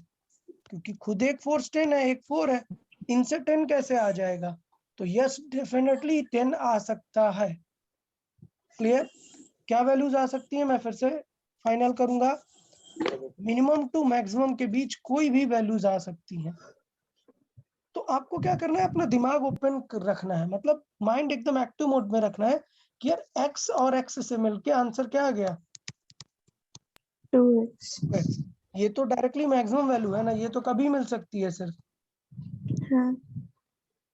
क्योंकि खुद एक फोर्स 10 है एक 4 है, इनसे 10 कैसे आ जाएगा? तो यस डेफिनेटली 10 आ सकता है। क्लियर? क्या वैल्यूज आ सकती है? मैं फिर से फाइनल करूंगा, मिनिमम टू मैक्सिमम के बीच कोई भी वैल्यूज आ सकती हैं। तो आपको क्या करना है, अपना दिमाग ओपन रखना है, मतलब माइंड एकदम एक्टिव मोड में रखना है कि यार x और x से मिलके आंसर क्या आ गया? 2x। ये तो डायरेक्टली मैक्सिमम वैल्यू है ना, ये तो कभी मिल सकती है सिर्फ हाँ,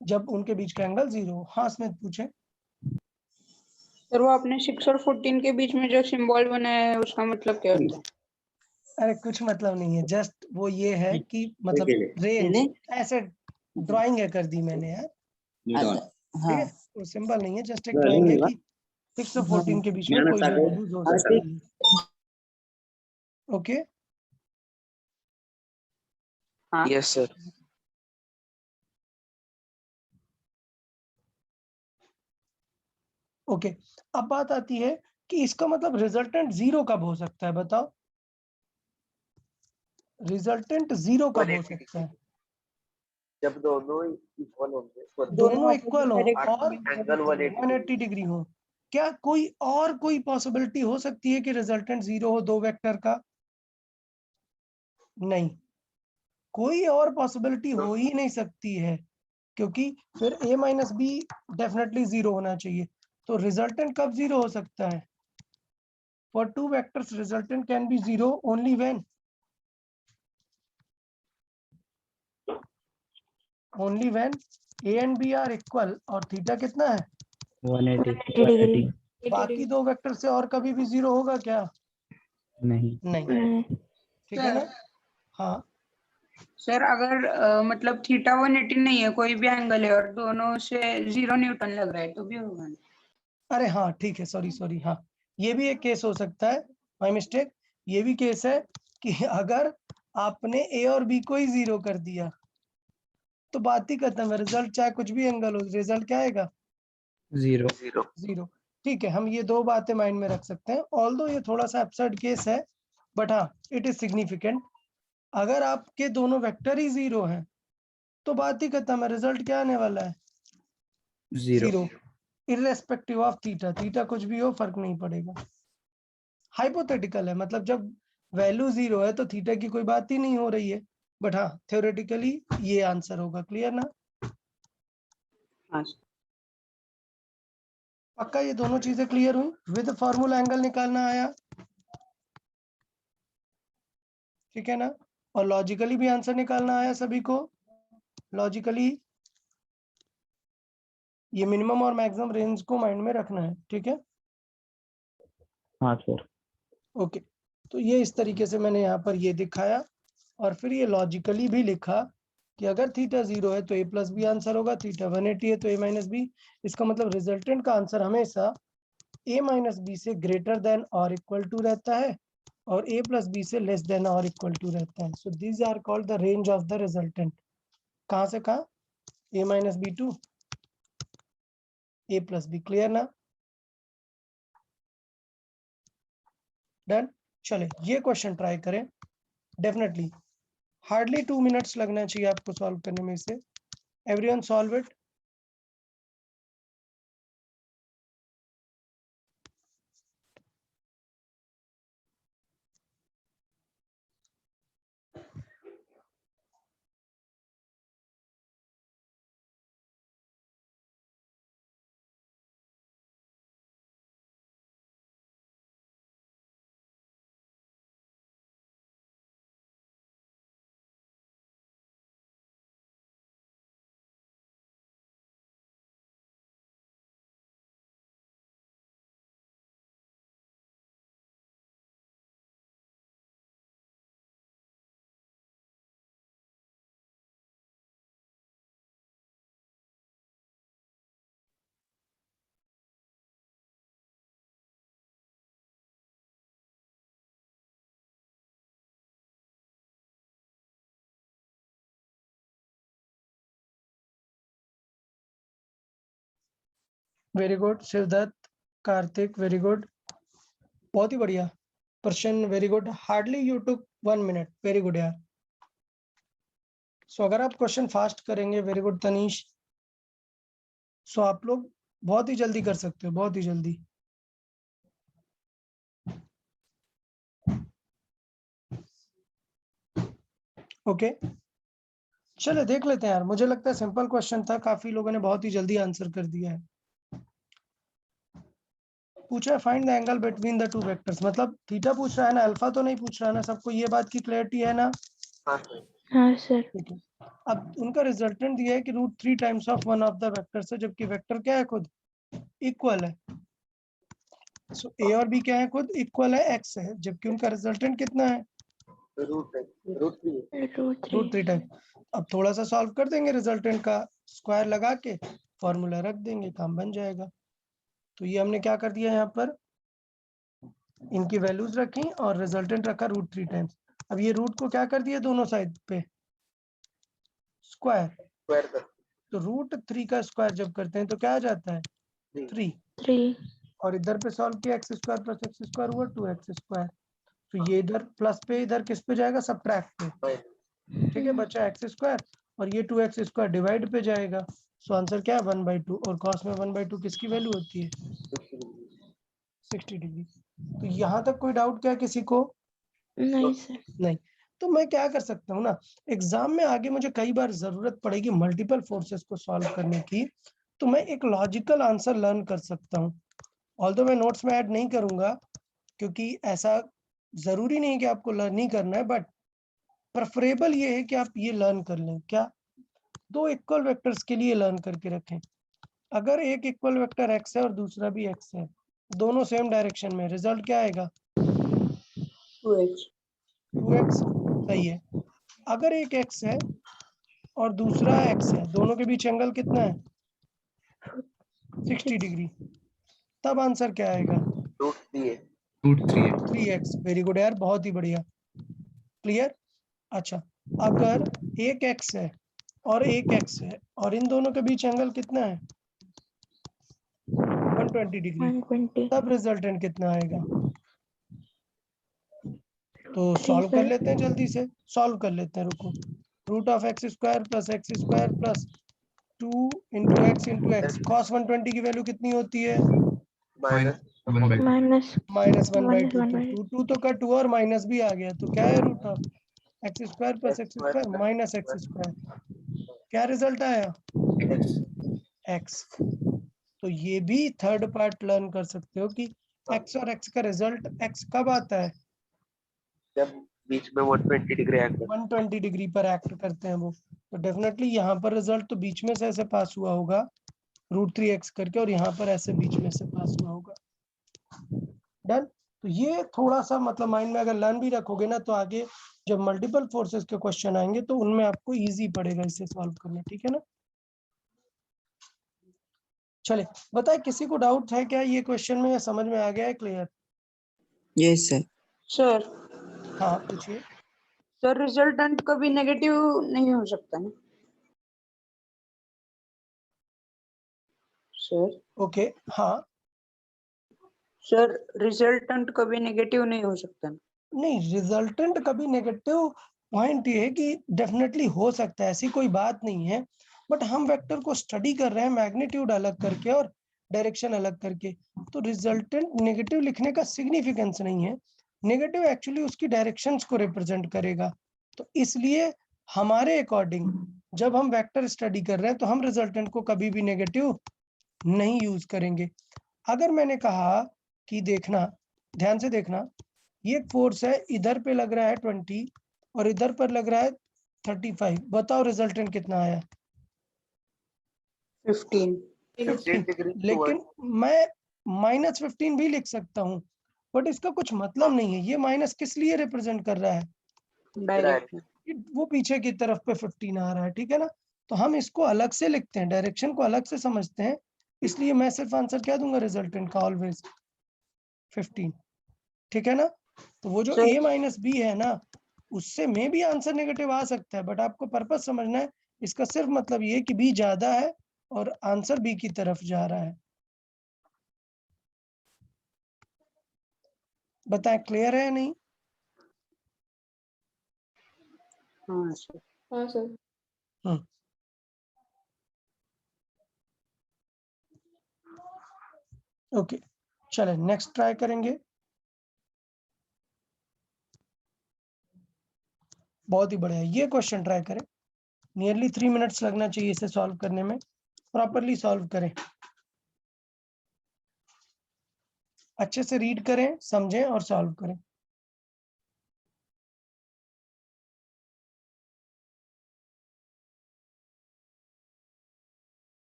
जब उनके बीच का एंगल 0 हो। हाँ स्मिथ पूछे। सर वो आपने 6 और 14 के बीच में जो सिंबल बनाया है उसका मतलब क्या होता है? अरे कुछ मतलब नहीं है, जस्ट वो ये है कि मतलब रेंज ऐसे ड्राइंग है कर दी मैंने यार, ठीक है? वो सिंबल नहीं है, जस्ट एक ड्राइंग है कि 6 और 14 के बीच में कोई भी वैल्यूज हो सकती है। ओके हाँ Yes, sir. ओके। अब बात आती है कि इसका मतलब रिजल्टेंट 0 कब हो सकता है? बताओ रिजल्टेंट 0 कब हो सकता है? जब दोनों इक्वल होंगे दोनों इक्वल हो और एंगल 180 180 डिग्री हो। क्या कोई पॉसिबिलिटी हो सकती है कि रिजल्टेंट 0 हो दो वेक्टर का? नहीं, कोई और पॉसिबिलिटी हो ही नहीं सकती है, क्योंकि फिर a माइनस बी डेफिनेटली 0 होना चाहिए। तो रिजल्टेंट कब 0 हो सकता है? For two vectors resultant can be 0 only when a and b are equal और थीटा कितना है? 180. 180 बाकी दो वेक्टर से और कभी भी 0 होगा क्या? नहीं. नहीं, ठीक है ना? हाँ सर अगर मतलब थीटा 180 नहीं है, कोई भी एंगल है और दोनों से 0 न्यूटन लग रहा है तो भी होगा ना? अरे हाँ ठीक है, सॉरी हाँ, ये भी एक केस हो सकता है, माय मिस्टेक। ये भी केस है कि अगर आपने a और b को ही 0 कर दिया तो बात ही खत्म है, रिजल्ट चाहे कुछ भी एंगल हो, रिजल्ट क्या आएगा? 0. 0। ठीक है, हम ये दो बातें माइंड में रख सकते हैं। ऑल्दो ये थोड़ा सा एब्सर्ड केस है, बट हाँ इट इज सिग्निफिकेंट। अगर आपके दोनों वेक्टर ही 0 हैं तो बात ही खत्म है, रिजल्ट क्या आने वाला है? 0. 0 इररेस्पेक्टिव ऑफ थीटा। थीटा कुछ भी हो फर्क नहीं पड़ेगा। हाइपोथेटिकल है, मतलब जब वैल्यू 0 है तो थीटा की कोई बात ही नहीं हो रही है, बट हाँ थ्योरेटिकली ये आंसर होगा। क्लियर ना? हाँ पक्का ये दोनों चीजें क्लियर हुई? विद फॉर्मूला एंगल निकालना आया, ठीक है ना? और लॉजिकली भी आंसर निकालना आया सभी को। लॉजिकली ये मिनिमम और मैक्सिमम रेंज को माइंड में रखना है, ठीक है? हाँ सर। ओके, तो ये इस तरीके से मैंने यहाँ पर ये दिखाया और फिर ये लॉजिकली भी लिखा कि अगर थीटा 0 है तो a प्लस बी आंसर होगा, थीटा 180 है तो a माइनस बी। इसका मतलब रिजल्टेंट का आंसर हमेशा a माइनस बी से ग्रेटर देन और इक्वल टू रहता है और a प्लस बी से लेस देन और इक्वल टू रहता है. So these are called the range of the resultant. कहाँ से कहाँ? a minus B to a plus B. Clear ना? डन. चले ये क्वेश्चन ट्राई करें. डेफिनेटली हार्डली 2 मिनट्स लगना चाहिए आपको सॉल्व करने में इसे. Everyone solve it. Very good Shivdatt. Kartik very good. बहुत ही बढ़िया. प्रश्न very good. Hardly you took 1 minute. Very good यार. सो अगर आप क्वेश्चन फास्ट करेंगे. Very good Tanish. सो आप लोग बहुत ही जल्दी कर सकते हो. बहुत ही जल्दी. ओके चले देख लेते हैं यार. मुझे लगता है सिंपल क्वेश्चन था. काफी लोगों ने बहुत ही जल्दी आंसर कर दिया है. पूछा है find the angle between the two vectors. मतलब थीटा पूछ रहा है ना, अल्फा तो नहीं पूछ रहा है ना. सबको ये बात की क्लैरिटी है ना? हाँ सर. हाँ सर. ठीक है. अब उनका रिजल्टेंट दिया है कि √3 times of one of the vectors है, जबकि वेक्टर क्या है खुद इक्वल है. सो ए और बी क्या है खुद इक्वल है, एक्स है, जबकि उनका रिजल्टेंट कितना है √3 टाइम. अब थोड़ा सा सॉल्व कर देंगे, रिजल्टेंट का स्क्वायर लगा के फॉर्मूला रख देंगे, काम बन जाएगा. तो ये हमने क्या कर दिया यहाँ पर, इनकी वैल्यूज रखी और रिजल्टेंट रखा √3 टाइम्स. अब ये रूट को क्या कर दिया दोनों साइड पे स्क्वायर. स्क्वायर कर. तो √3 का स्क्वायर जब करते हैं तो क्या आ जाता है 3. 3. और इधर पे सॉल्व किया x square plus x square हुआ 2x स्क्वायर. तो ये इधर प्लस पे इधर किस पे जाएगा सब्ट्रैक्ट पे. ठीक है बचा x स्क्वायर और ये 2x स्क्वायर डिवाइड पे जाएगा. सो आंसर क्या है 1/2. और cos में 1/2 किसकी वैल्यू होती है 60 डिग्री. तो यहाँ तक कोई डाउट क्या किसी को? नहीं सर. नहीं. तो मैं क्या कर सकता हूँ ना, एग्जाम में आगे मुझे कई बार जरूरत पड़ेगी मल्टीपल फोर्सेस को सॉल्व करने की, तो मैं एक लॉजिकल आंसर लर्न कर सकता हूँ. ऑल्दो मैं नोट्स में ऐड नहीं करूंगा क्योंकि ऐसा जरूरी नहीं कि आपको लर्न ही करना है, बट प्रेफरेबल ये है कि आप ये लर्न कर लें. क्या? दो इक्वल वेक्टर्स के लिए लर्न करके रखें. अगर एक इक्वल वेक्टर x है और दूसरा भी x है, दोनों सेम डायरेक्शन में, रिजल्ट क्या आएगा 2x. सही है. अगर एक x है और दूसरा x है, दोनों के बीच एंगल कितना है 60 डिग्री. तब आंसर क्या आएगा √3x. वेरी गुड यार, बहुत ही बढ़िया. क्लियर. अच्छा अगर एक x है और एक x है और इन दोनों के बीच एंगल कितना है 120 डिग्री, 120. तब रिजल्टेंट कितना आएगा? तो सॉल्व कर लेते हैं जल्दी से. सॉल्व कर लेते हैं, रुको. √(x square plus x square plus 2 × x × x. cos 120 की वैल्यू कितनी होती है माइनस -1/2. 2 तो कट हुआ और माइनस भी आ गया, तो क्या है √(x square plus x square minus x square. क्या रिजल्ट आया x. तो ये भी थर्ड पार्ट लर्न कर सकते हो कि x और x का रिजल्ट x कब आता है जब बीच में 120 डिग्री एंगल 120 डिग्री पर एक्ट करते हैं वो. तो डेफिनेटली यहाँ पर रिजल्ट तो बीच में से ऐसे पास हुआ होगा √3x करके, और यहाँ पर ऐसे बीच में से पास हुआ होगा. डन. तो ये थोड़ा सा मतलब माइंड में अगर लर्न भी रखोगे ना, तो आगे जब मल्टीपल फोर्सेस के क्वेश्चन आएंगे तो उनमें आपको इजी पड़ेगा इसे सॉल्व करना. ठीक है ना. चले बताए, किसी को डाउट है क्या ये क्वेश्चन में, या समझ में आ गया है, क्लियर? Yes sir. सर हाँ पूछिए। सर रिजल्टेंट कभी नेगेटिव नहीं हो सकता ना सर? ओके हाँ, सर रिजल्टेंट कभी नेगेटिव नहीं हो सकता ना? नहीं रिजल्टेंट कभी नेगेटिव, पॉइंट ये है कि डेफिनेटली हो सकता है, ऐसी कोई बात नहीं है, बट हम वेक्टर को स्टडी कर रहे हैं मैग्नीट्यूड अलग करके और डायरेक्शन अलग करके, तो रिजल्टेंट नेगेटिव लिखने का सिग्निफिकेंस नहीं है। नेगेटिव एक्चुअली उसकी डायरेक्शंस को रिप्रेजेंट करेगा, तो इसलिए हमारे अकॉर्डिंग जब हम वेक्टर स्टडी कर रहे हैं तो हम रिजल्टेंट को कभी भी नेगेटिव नहीं यूज करेंगे। अगर मैंने कहा कि देखना, ध्यान से देखना, ये फोर्स है, इधर पे लग रहा है 20 और इधर पर लग रहा है 35, बताओ रिजल्टेंट कितना आया? 15 15। डिग्री लेकिन मैं -15 भी लिख सकता हूँ, बट इसका कुछ मतलब नहीं है। ये माइनस किस लिए रिप्रेजेंट कर रहा है? डायरेक्ट कि वो पीछे की तरफ पे 15 आ रहा है, ठीक है ना? तो हम इसको अलग से लिखते हैं, डायरेक्शन को अलग से समझते हैं, इसलिए मैं सिर्फ आंसर क्या दूंगा रिजल्टेंट का, ऑलवेज 15, ठीक है ना? तो वो जो सर a माइनस बी है ना, उससे में भी आंसर नेगेटिव आ सकता है, बट आपको पर्पस समझना है। इसका सिर्फ मतलब ये कि b ज्यादा है और आंसर b की तरफ जा रहा है। बताएं क्लियर है या नहीं? हाँ सर। हाँ सर। ओके चले नेक्स्ट ट्राई करेंगे। बहुत ही बढ़िया, ये क्वेश्चन ट्राई करें। नियरली 3 मिनट्स लगना चाहिए इसे सॉल्व करने में। प्रॉपरली सॉल्व करें, अच्छे से रीड करें, समझें और सॉल्व करें।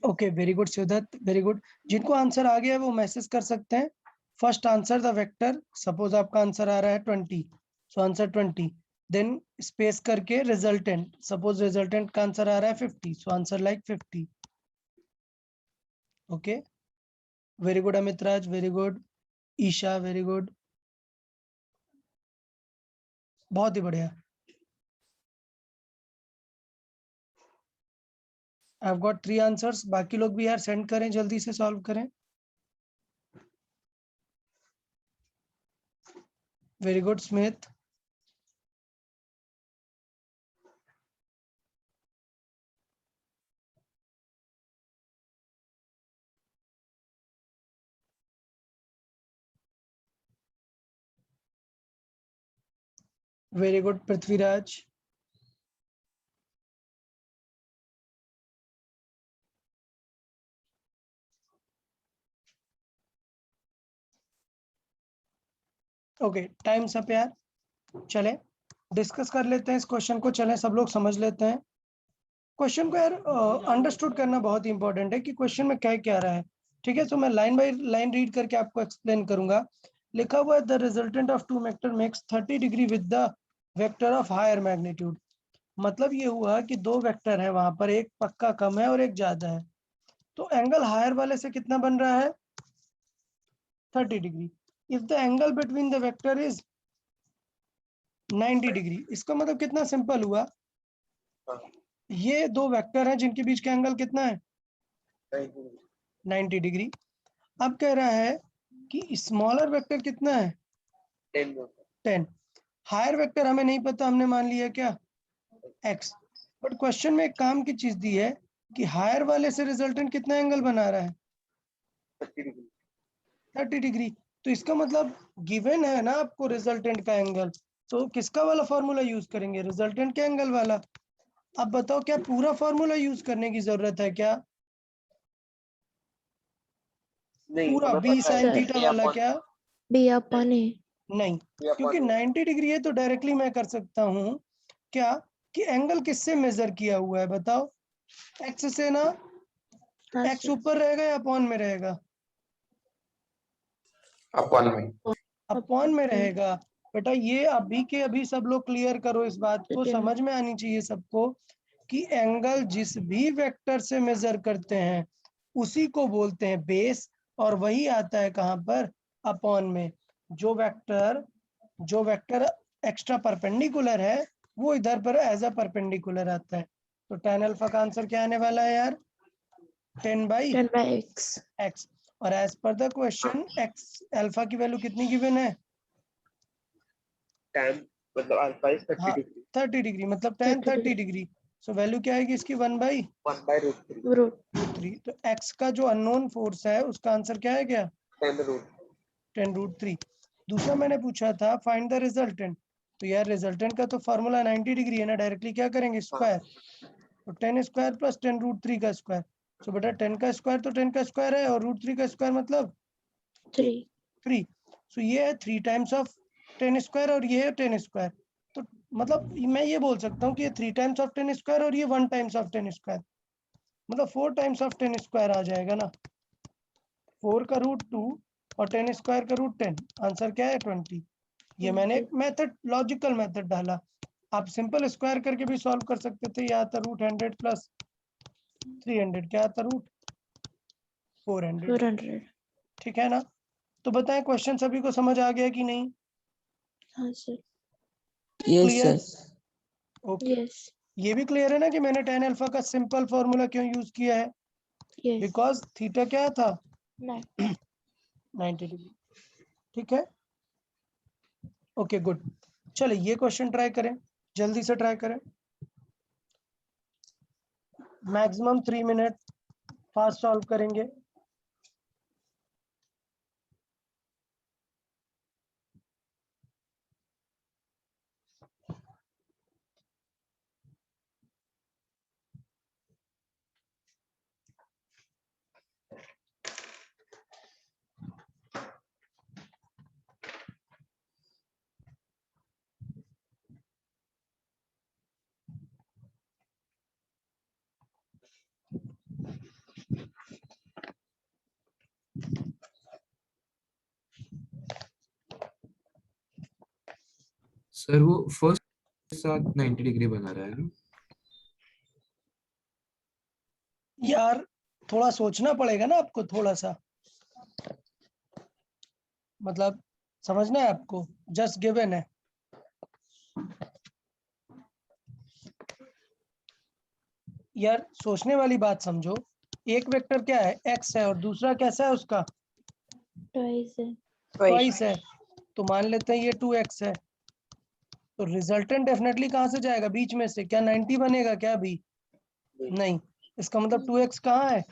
Okay very good Shivdutt, very good. जिनको आंसर आ गया है वो मैसेज कर सकते हैं। First answer the vector, suppose आपका आंसर आ रहा है 20, सो आंसर 20, देन स्पेस करके रिजल्टेंट, सपोज रिजल्टेंट का आंसर आ रहा है 50, so answer like 50। Okay very good Amit Raj, very good Isha, very good, बहुत ही बढ़िया। आई हैव गॉट 3 आंसर्स, बाकी लोग भी यार सेंड करें, जल्दी से सॉल्व करें। Very good Smith, very good Prithviraj, okay, times up यार। चले डिस्कस कर लेते हैं इस क्वेश्चन को, चलें सब लोग समझ लेते हैं क्वेश्चन को यार। अंडरस्टूड करना बहुत इंपॉर्टेंट है कि क्वेश्चन में क्या क्या रहा है। ठीक है, तो मैं लाइन बाय लाइन रीड करके आपको एक्सप्लेन करूंगा। लिखा हुआ है the resultant of two vector makes 30 degree with the vector of higher magnitude. मतलब ये हुआ कि दो वेक्टर है वहां पर, एक पक्का कम है और एक ज्यादा है, तो एंगल हायर वाले से कितना बन रहा है 30 degree. If the angle between the vector is 90 degree, इसका मतलब कितना सिंपल हुआ, ये दो वेक्टर हैं जिनके बीच का एंगल कितना है 90 डिग्री। अब कह रहा है कि स्मॉलर वेक्टर कितना है 10। हायर वेक्टर हमें नहीं पता, हमने मान लिया क्या x। बट क्वेश्चन में एक काम की चीज दी है कि हायर वाले से रिजल्टेंट कितना एंगल बना रहा है 30 डिग्री। तो इसका मतलब गिवन है ना आपको रिजल्टेंट का एंगल, तो किसका वाला फॉर्मूला यूज करेंगे, रिजल्टेंट के एंगल वाला। अब बताओ क्या पूरा फॉर्मूला यूज करने की जरूरत है क्या, पूरा बी साइन थीटा वाला क्या डी अपन ए। नहीं, क्योंकि 90 डिग्री है तो डायरेक्टली मैं कर सकता हूँ क्या कि एंगल किससे मेजर किया हुआ है बताओ, एक्स से ना। हाँ एक्स सर। ऊपर रहेगा या अपॉन में रहेगा, अपन में अपॉन में रहेगा। बेटा ये अभी के अभी सब लोग क्लियर करो इस बात को, ठीक है। समझ में आनी चाहिए सबको कि एंगल जिस भी वेक्टर से मेजर करते हैं उसी को बोलते हैं बेस, और वही आता है कहाँ पर अपॉन में। जो वेक्टर एक्स्ट्रा परपेंडिकुलर है वो इधर पर एज अ परपेंडिकुलर आता है। तो tan अल्फा का आंसर क्या आने वाला है यार 10/x। x। और as per the question x alpha की वैल्यू कितनी गिवन है tan मतलब अल्फा इज 30 हाँ डिग्री 30 डिग्री, मतलब tan 30 डिग्री। सो वैल्यू क्या आएगी इसकी 1/√3। 1/√3 रूट। तो x का जो अननोन फोर्स है उसका आंसर क्या है क्या 10√3 10√3। दूसरा मैंने पूछा था फाइंड द रिजल्टेंट, तो यार रिजल्टेंट का तो फॉर्मूला 90 डिग्री है ना, डायरेक्टली क्या करेंगे स्क्वायर, तो 10 स्क्वायर प्लस 10√3 का स्क्वायर। सो बेटा 10 का स्क्वायर तो 10 का स्क्वायर है और √3 का स्क्वायर मतलब 3। सो ये है 3 टाइम्स ऑफ 10 स्क्वायर और ये है 10 स्क्वायर। तो मतलब मैं ये बोल सकता हूँ कि ये 3 टाइम्स ऑफ 10 स्क्वायर और ये 1 टाइम्स ऑफ 10 स्क्वायर, मतलब 4 टाइम्स ऑफ 10 स्क्वायर आ जाएगा ना, 4 का √2 और 10 स्क्वायर का √10, आंसर क्या है 20। ये मैंने एक मेथड लॉजिकल मेथड डाला, आप सिंपल स्क्वायर करके भी सॉल्व कर सकते थे। या आता √100 प्लस 300 क्या आता √400। 400। ठीक है ना, तो बताएं क्वेश्चन सभी को समझ आ गया कि नहीं, हाँ sir. Yes, clear. sir. Okay, yes ये भी क्लियर है ना कि मैंने tan अल्फा का सिंपल फॉर्मूला क्यों यूज किया है, यस। बिकॉज थीटा क्या था 90 90 डिग्री। ठीक है, ओके गुड। चले ये क्वेश्चन ट्राई करें, जल्दी से ट्राई करें, मैक्सिमम 3 मिनट फास्ट सॉल्व करेंगे। सर वो फर्स्ट के साथ 90 डिग्री बना रहा है ना। यार थोड़ा सोचना पड़ेगा ना आपको, थोड़ा सा मतलब समझना है आपको, जस्ट गिवन है। यार सोचने वाली बात समझो, एक वेक्टर क्या है x है और दूसरा कैसा है उसका ट्वाइस है। ट्वाइस है, तो मान लेते हैं ये 2x है, तो रिजल्टेंट डेफिनेटली कहाँ से जाएगा बीच में से, क्या 90 बनेगा क्या भी नहीं, इसका मतलब 2x कहाँ है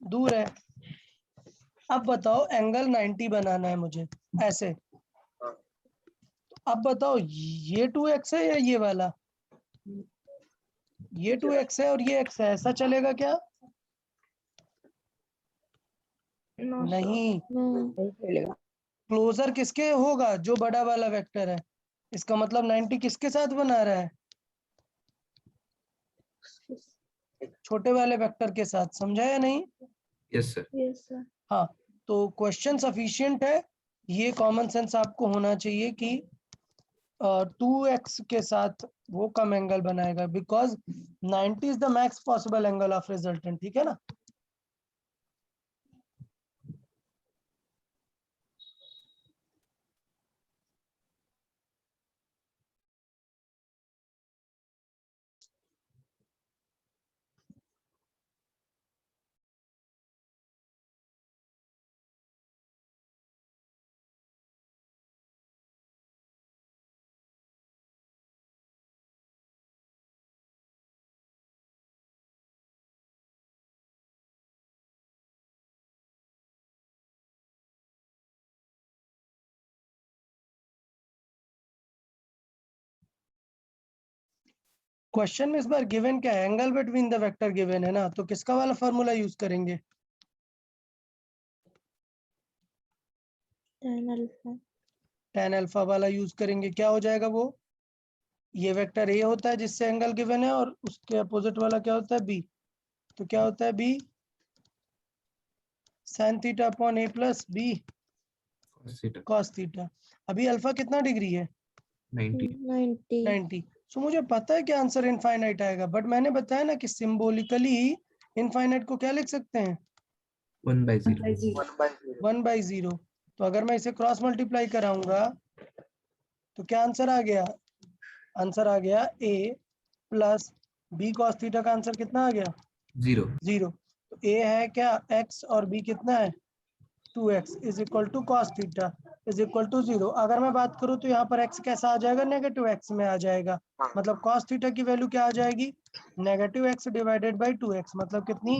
दूर है। अब बताओ एंगल 90 बनाना है मुझे ऐसे, अब बताओ ये 2x है या ये वाला, ये 2x है और ये x है, ऐसा चलेगा क्या नो नहीं, नो। चलेगा। क्लोजर किसके होगा? जो बड़ा वाला वेक्टर है। इसका मतलब 90 किसके साथ बना रहा है? छोटे वाले वेक्टर के साथ। समझा या नहीं? Yes sir. Yes sir. हाँ, तो क्वेश्चन सफिशिएंट है। ये कॉमन सेंस आपको होना चाहिए कि 2x के साथ वो कम एंगल बनाएगा, because 90 is the max possible angle of resultant. ठीक है ना? क्वेश्चन में इस बार गिवन क्या है? Angle between the vector given है ना, तो किसका वाला फॉर्मूला यूज करेंगे? tan alpha. tan अल्फा वाला यूज करेंगे। क्या हो जाएगा वो? ये वेक्टर ए होता है जिससे एंगल गिवन है, और उसके अपोजिट वाला क्या होता है? बी। तो क्या होता है? बी sin थीटा अपॉन ए प्लस बी cos थीटा। अभी अल्फा कितना डिग्री है? 90। 90। 90। सो मुझे पता है कि आंसर इनफाइनाइट आएगा, बट मैंने बताया ना कि सिंबॉलिकली इनफाइनाइट को क्या लिख सकते हैं? 1/0। 1/0 1/0। तो अगर मैं इसे क्रॉस मल्टीप्लाई कराऊंगा तो क्या आंसर आ गया? आंसर आ गया a plus B cos theta का आंसर कितना आ गया? 0। 0। तो a है क्या? x, और b कितना है? 2x is equal to cos theta is equal to 0। अगर मैं बात करूं तो यहाँ पर x कैसा आ जाएगा? नेगेटिव x में आ जाएगा। हाँ। मतलब कॉस थीटा की वैल्यू क्या आ जाएगी? Negative x divided by 2x, मतलब कितनी?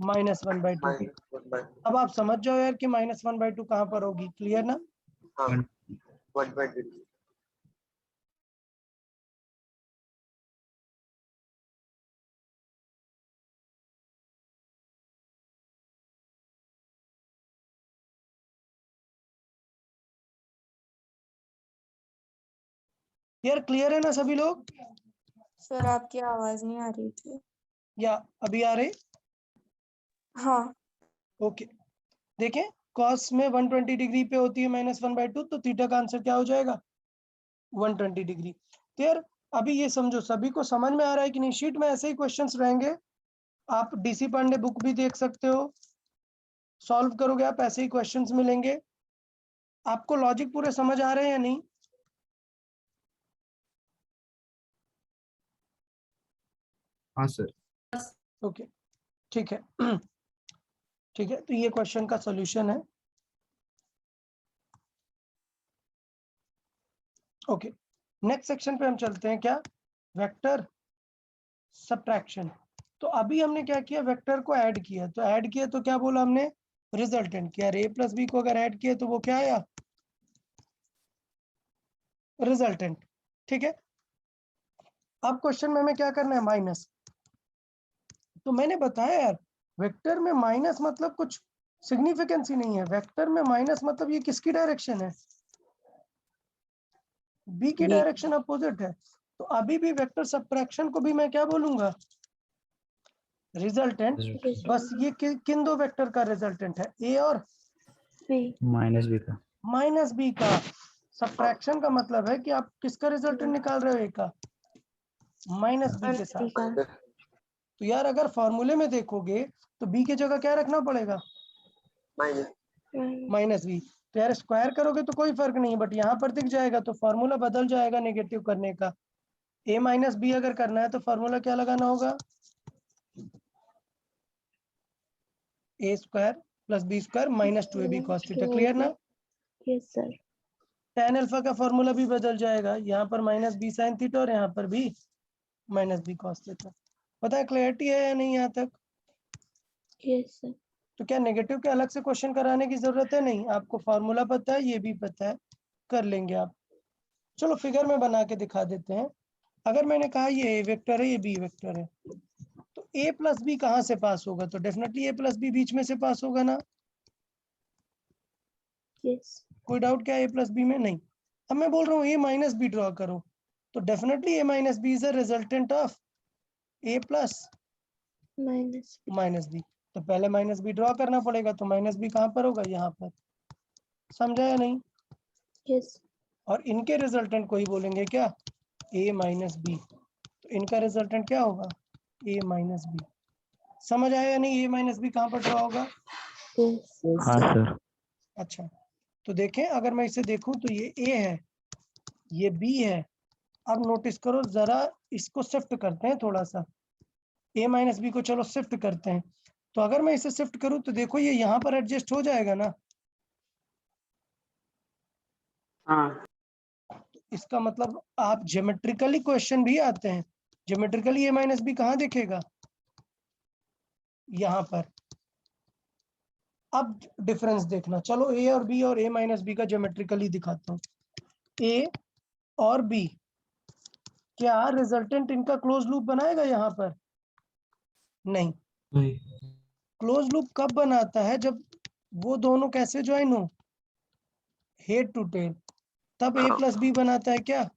-1/2। -1/2। अब आप समझ जाओ यार कि -1/2 कहाँ पर होगी। क्लियर ना? हाँ, 1 120 यार क्लियर है ना सभी लोग? सर आपकी आवाज नहीं आ रही थी। या अभी आ रहे? हाँ। ओके, देखें, कॉस में 120 डिग्री पे होती है -1/2, तो थीटा का आंसर क्या हो जाएगा? 120 डिग्री। तो यार अभी ये समझो, सभी को समझ में आ रहा है कि नहीं? शीट में ऐसे ही क्वेश्चंस रहेंगे, आप डीसी पांडे बुक भी देख सकते हो, सॉल्व करोगे आप, ऐसे ही क्वेश्चंस मिलेंगे। आपको लॉजिक पूरे समझ आ रहे हैं या नहीं? हाँ सर। ओके, ठीक है। ठीक है, तो ये क्वेश्चन का सॉल्यूशन है। ओके, नेक्स्ट सेक्शन पे हम चलते हैं। क्या? Vector subtraction. तो अभी हमने क्या किया? वेक्टर को ऐड किया। तो ऐड किया तो क्या बोला हमने? रिजल्टेंट किया। a प्लस बी को अगर ऐड किया तो वो क्या आया? रिजल्टेंट। ठीक है, अब क्वेश्चन में हमें क्या करना है? माइनस। तो मैंने बताया यार, वेक्टर में माइनस मतलब कुछ सिग्निफिकेंस ही नहीं है। वेक्टर में माइनस मतलब ये किसकी डायरेक्शन है? बी की B. डायरेक्शन अपोजिट है। तो अभी भी वेक्टर सब्ट्रैक्शन को भी मैं क्या बोलूंगा? रिजल्टेंट। बस ये किन दो वेक्टर का रिजल्टेंट है? ए और माइनस बी का। माइनस बी का। सब्ट्रैक्शन का मतलब है कि आप किसका रिजल्टेंट निकाल रहे हो? ए का माइनस बी के साथ। तो यार अगर फॉर्मूले में देखोगे तो बी की जगह क्या रखना पड़ेगा? Minus B. तो यार स्क्वायर करोगे तो कोई फर्क नहीं, बट यहाँ पर दिख जाएगा तो फॉर्मूला बदल जाएगा नेगेटिव करने का। a माइनस बी अगर करना है तो फॉर्मूला क्या लगाना होगा? a square plus B square minus 2ab cos theta. Clear ना? Yes sir. tan अल्फा का फॉर्मूला भी बदल जाएगा, यहाँ पर माइनस बी साइन थीटा और यहाँ पर भी माइनस बी cos थीटा। पता है क्लैरिटी है या नहीं यहाँ तक? Yes sir. तो क्या नेगेटिव के अलग से क्वेश्चन कराने की जरूरत है? नहीं, आपको फॉर्मूला पता है, ये भी पता है, कर लेंगे आप। चलो फिगर में बना के दिखा देते हैं। अगर मैंने कहा ये ए वेक्टर है, ये बी वेक्टर है, तो a प्लस बी कहाँ से पास होगा? तो डेफिनेटली a प्लस बी बीच में से पास होगा ना। यस। कोई डाउट क्या ए प्लस बी में? नहीं। अब मैं बोल रहा हूँ ए माइनस बी ड्रॉ करो, तो definitely A minus B is a resultant of A plus minus B. तो पहले माइनस बी ड्रॉ करना पड़ेगा, तो माइनस बी कहाँ पर होगा? यहाँ पर। समझा या नहीं? यस। और इनके रिजल्टेंट को ही बोलेंगे क्या? ए माइनस बी। तो इनका रिजल्टेंट क्या होगा? ए माइनस बी। समझ आया या नहीं? ए माइनस बी कहाँ पर ड्रॉ होगा? हाँ सर। अच्छा, तो देखें, अगर मैं इसे देखूं तो ये ए है, ये बी है। अब नोटिस करो जरा, इसको शिफ्ट करते हैं थोड़ा सा। ए माइनस बी को चलो शिफ्ट करते हैं। तो अगर मैं इसे शिफ्ट करूं तो देखो ये यहाँ पर एडजस्ट हो जाएगा ना? हाँ इसका मतलब आप ज्योमेट्रिकली क्वेश्चन भी आते हैं, ज्योमेट्रिकली ए माइनस बी कहाँ दिखेगा? यहाँ पर। अब डिफरेंस देखना, चलो ए और बी और ए माइनस बी का ज्योमेट्रिकली दिखाता हूँ। ए और बी, क्या रिजल्टेंट इनका क्लोज लूप बनाएगा यहाँ पर? नहीं। नहीं। क्लोज लूप कब बनाता है? जब वो दोनों कैसे ज्वाइन हो? Head to tail. तब ए प्लस बी बनाता है क्या?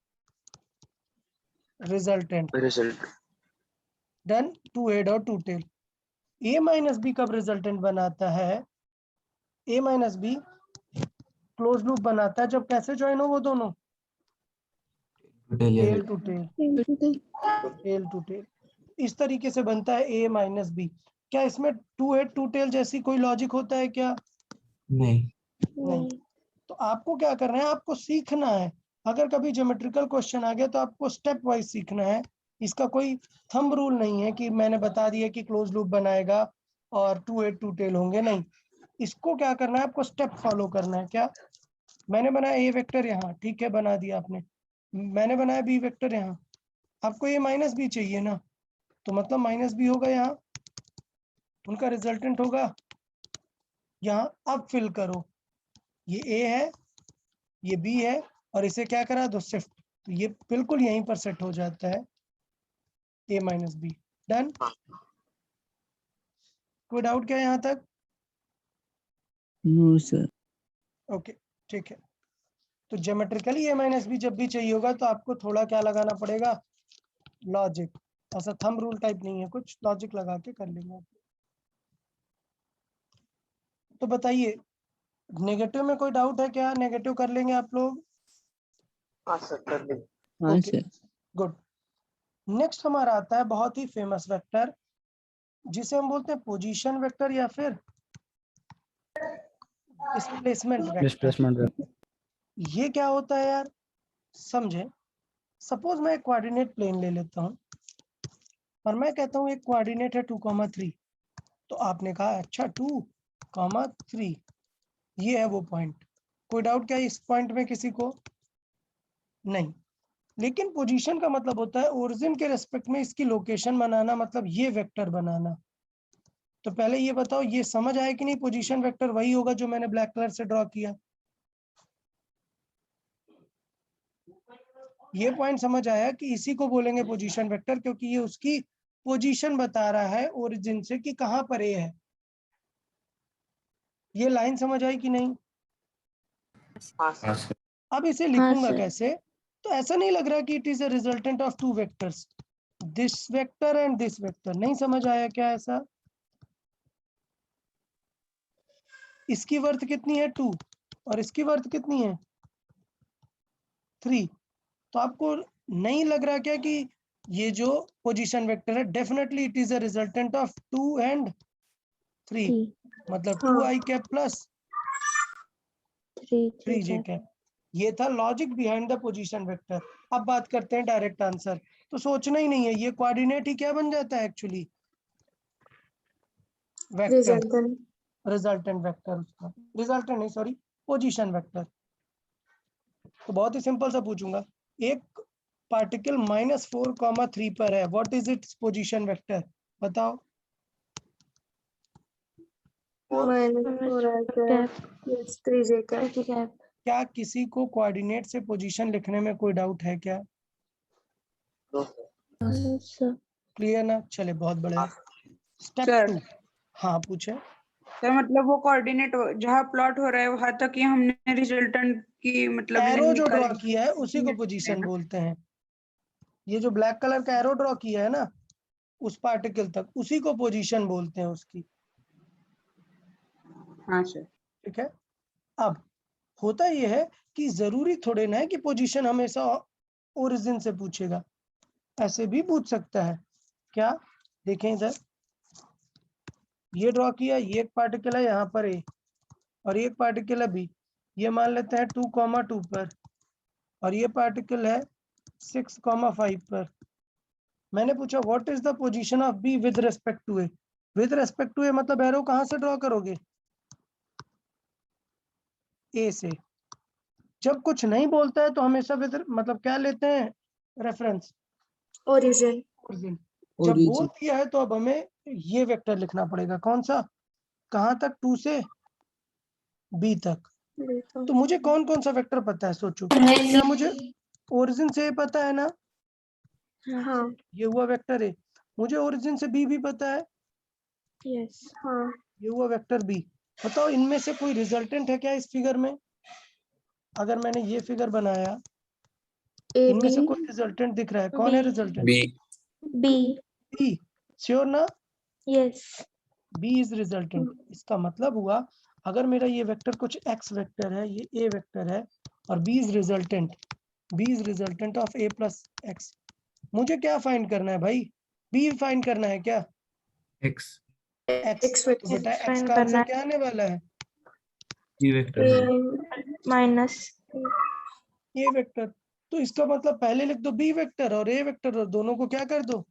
Resultant. Result. Done. To head और to tail. A minus B कब रिजल्टेंट बनाता है? A minus B close loop बनाता है जब कैसे ज्वाइन हो वो दोनों? Tail to tail. Tail to tail. इस तरीके से बनता है ए माइनस बी। क्या इसमें टू हेड टू टेल जैसी कोई लॉजिक होता है क्या? नहीं। नहीं। तो आपको क्या करना है? आपको सीखना है। अगर कभी ज्योमेट्रिकल क्वेश्चन आ गया तो आपको स्टेप वाइज सीखना है। इसका कोई थंब रूल नहीं है कि मैंने बता दिया कि क्लोज लूप बनाएगा और टू हेड टू टेल होंगे, नहीं। इसको क्या करना है? आपको स्टेप फॉलो करना है। क्या? मैंने बनाया ए वेक्टर यहाँ, ठीक है, बना दिया आपने। मैंने बनाया बी वेक्टर यहाँ, आपको ए माइनस बी चाहिए ना, तो मतलब माइनस बी होगा यहाँ, उनका रिजल्टेंट होगा यहाँ। अब फिल करो, ये ए है, ये बी है, और इसे क्या करा दो? शिफ्ट। तो ये बिल्कुल यहीं पर सेट हो जाता है, ए माइनस बी। डन। कोई डाउट क्या यहाँ तक? No sir. ओके, ठीक है। तो ज्योमेट्रिकली ए माइनस बी जब भी चाहिए होगा तो आपको थोड़ा क्या लगाना पड़ेगा? लॉजिक। ऐसा थंब रूल टाइप नहीं है, कुछ लॉजिक लगा के कर लेंगे। तो बताइए, नेगेटिव में कोई डाउट है क्या? नेगेटिव कर लेंगे आप लोग? हाँ सर, कर लेंगे। हाँ ओके, सर। गुड। नेक्स्ट हमारा आता है बहुत ही फेमस वेक्टर, जिसे हम बोलते हैं पोजीशन वेक्टर या फिर डिस्प्लेसमेंट वेक्टर। Displacement vector. ये क्या होता है यार? समझे। सपोज मैं एक कोऑर्डिनेट प्लेन ले लेता हूँ और मैं कहता हूँ एक कोऑर्डिनेट है 2,3। तो आपने कहा अच्छा 2,3, ये है वो पॉइंट। कोई डाउट क्या इस पॉइंट में किसी को? नहीं। लेकिन पोजीशन का मतलब होता है ओरिजिन के रेस्पेक्ट में इसकी लोकेशन बनाना, मतलब ये वेक्टर बनाना। तो पहले ये बताओ, ये समझ आया कि नहीं? पोजीशन वेक्टर वही होगा जो मैंने ब्लैक कलर से ड्रॉ किया। ये पॉइंट समझ आया कि इसी को बोलेंगे पोजीशन वेक्टर, क्योंकि ये उसकी पोजीशन बता रहा है ओरिजिन से कि कहां पर ए है। ये लाइन समझ आई कि नहीं? हाँ सर। अब इसे लिखूंगा कैसे? तो ऐसा नहीं लग रहा कि it is a resultant of two vectors, this vector and this vector. नहीं समझ आया क्या ऐसा? इसकी वर्थ कितनी है? 2, और इसकी वर्थ कितनी है? 3। तो आपको नहीं लग रहा क्या कि ये जो पोजीशन वेक्टर है definitely it is a resultant of 2 and 3, मतलब 2i cap plus 3j cap. ये था logic behind the position vector. अब बात करते हैं डायरेक्ट आंसर। तो सोचना ही नहीं है, ये कोऑर्डिनेट ही क्या बन जाता है एक्चुअली? वेक्टर। रिजल्टेंट वेक्टर उसका, रिजल्टेंट नहीं सॉरी, पोजीशन वेक्टर। तो बहुत ही सिंपल सा पूछूंगा, एक पार्टिकल -4,3 पर है, what is its position vector? बताओ। क्या किसी को कोऑर्डिनेट से पोजीशन लिखने में कोई डाउट है क्या? No sir. क्लियर ना? चले, बहुत बढ़िया। Step sir. 2। हाँ पूछे। सर मतलब वो कोऑर्डिनेट जहाँ प्लॉट हो रहा है वहां तक ही हमने रिजल्टेंट की मतलब एरो length जो ड्रॉ निकाली। किया है उसी को पोजीशन बोलते हैं। ये जो ब्लैक कलर का एरो ड्रॉ किया है ना उस पार्टिकल तक, उसी को पोजीशन बोलते हैं उसकी। हाँ सर। ठीक है। अब होता यह है कि जरूरी थोड़े ना है कि पोजीशन हमेशा ओरिजिन से पूछेगा, ऐसे भी पूछ सकता है। क्या, देखें इधर, ये ड्रॉ किया, ये एक पार्टिकल है यहाँ पर ए और ये एक पार्टिकल है बी, ये मान लेते हैं 2,2 पर, और ये पार्टिकल है 6,5 पर। मैंने पूछा what is the position of B with respect to A. With respect to A मतलब एरो कहाँ से ड्रॉ करोगे, ए से। जब कुछ नहीं बोलता है तो हमेशा विद मतलब क्या लेते हैं, रेफरेंस, ओरिजिन। ओरिजिन। जब बोल दिया है तो अब हमें ये वेक्टर लिखना पड़ेगा, कौन सा, कहाँ तक, 2 से बी तक। तो मुझे कौन कौन सा वेक्टर पता है, सोचो। क्या मुझे ओरिजिन से पता है ना, हाँ। ये हुआ वेक्टर ए। मुझे ओरिजिन से बी भी पता है, यस। हाँ। ये हुआ वेक्टर बी। बताओ इनमें से कोई रिजल्टेंट है क्या इस फिगर में। अगर मैंने ये फिगर बनाया, ए इनमें से बी कोई रिजल्टेंट दिख रहा है, कौन है रिजल्टेंट, बी। बी। श्योर ना, यस। B is resultant. इसका मतलब हुआ अगर मेरा ये वेक्टर कुछ एक्स वेक्टर है, ये ए वेक्टर है, और B is resultant, B is resultant of A plus X. मुझे क्या फाइंड करना है भाई, बी फाइंड करना है क्या, एक्स एक्स। तो बेटा एक्स का आंसर क्या आने वाला है, जी वेक्टर माइनस ए वेक्टर। तो इसका मतलब पहले लिख दो बी वेक्टर और ए वेक्टर और दोनों को क्या कर दो,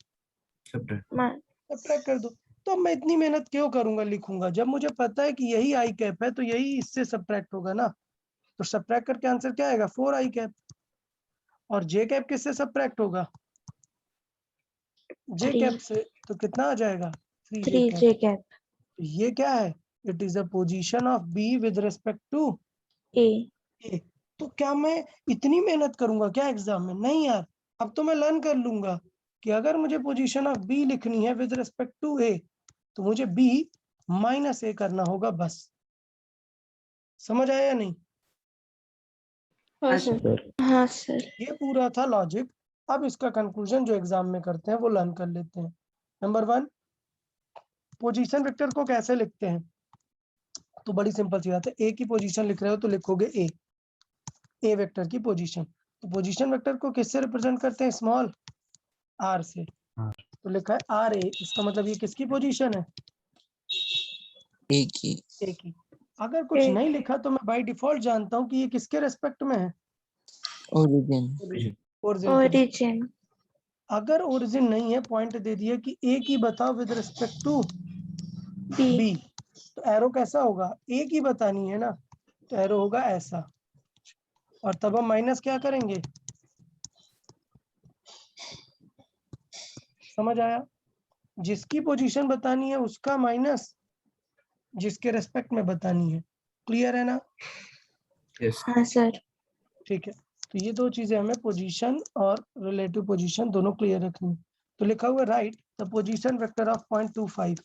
सब्ट्रैक्ट कर दो। तो अब मैं इतनी मेहनत क्यों करूंगा, लिखूंगा, जब मुझे पता है कि यही आई कैप है तो यही इससे सब्ट्रैक्ट होगा ना। तो सब्ट्रैक्ट करके आंसर क्या आएगा, 4 आई कैप। और जे कैप किससे सब्ट्रैक्ट होगा, जे कैप से। तो कितना आ जाएगा, 3 जे 3 कैप। जे कैप तो ये क्या है, it is a position of B with respect to A. A. तो क्या मैं इतनी मेहनत करूंगा क्या एग्जाम में, नहीं यार। अब तो मैं लर्न कर लूंगा कि अगर मुझे पोजीशन ऑफ बी लिखनी है विद रिस्पेक्ट टू ए तो मुझे बी माइनस ए करना होगा बस। समझ आया या नहीं, हाँ सर। हाँ सर। ये पूरा था लॉजिक। अब इसका कंक्लूजन जो एग्जाम में करते हैं वो लर्न कर लेते हैं। नंबर 1, पोजीशन वेक्टर को कैसे लिखते हैं, तो बड़ी सिंपल सी बात है। ए की पोजीशन लिख रहे हो तो लिखोगे ए वेक्टर की पोजीशन। तो पोजीशन वेक्टर को किससे रिप्रेजेंट करते हैं, स्मॉल आर से। तो लिखा है आर ए, इसका मतलब ये किसकी पोजीशन है, ए की। ए की। अगर कुछ नहीं लिखा तो मैं बाय डिफॉल्ट जानता हूँ कि ये किसके रेस्पेक्ट में है, ओरिजिन। ओरिजिन। अगर ओरिजिन नहीं है, पॉइंट दे दिया कि ए की बताओ with respect to B. B, तो एरो कैसा होगा, ए की बतानी है ना, तो एरो होगा ऐसा। और तब हम माइनस क्या करेंगे, समझ आया, जिसकी पोजीशन बतानी है उसका माइनस जिसके रेस्पेक्ट में बतानी है। क्लियर है ना, यस हाँ सर। ठीक है। तो ये दो चीजें हमें पोजीशन और रिलेटिव पोजीशन दोनों क्लियर रखनी है। तो लिखा हुआ right the position vector of 0.25।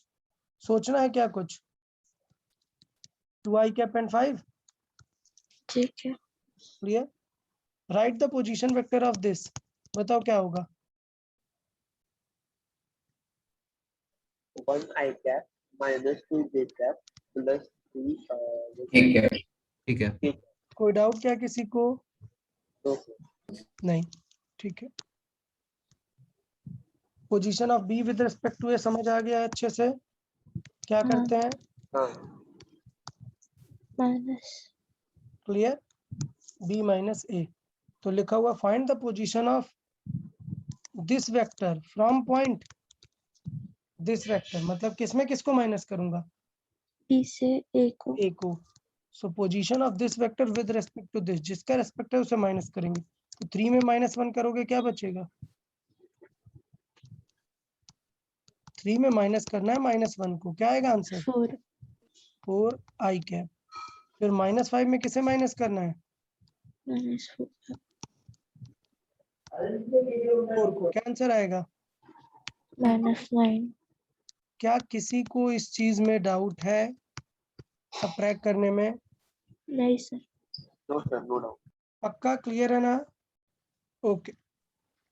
सोचना है क्या कुछ, 2i कैप एंड 5, ठीक है। Clear. Right the position vector of this, बताओ क्या होगा, 1 I cap minus 2 J cap plus 3 ठीक है कोई डाउट क्या किसी को, तो नहीं, ठीक है। Position of B with respect to A समझ आ गया है अच्छे से, क्या हाँ। करते हैं, हाँ माइनस क्लियर, बी माइनस ए। तो लिखा हुआ find the position of this vector from point this vector, मतलब किसमें किसको माइनस करूंगा, बी से ए को। ए को। So position of this vector with respect to this, जिसका रिस्पेक्ट है उसे माइनस करेंगे। तो 3 में -1 करोगे क्या बचेगा, 3 में माइनस करना है -1 को, क्या आएगा आंसर, 4 आई कैप। फिर -5 में किसे माइनस करना है, माइनस 4 को, क्या आंसर आएगा। -9। क्या किसी को इस चीज में डाउट है, सब्ट्रैक्ट करने में? नहीं sir. No sir, no doubt. पक्का क्लियर है ना? ओके,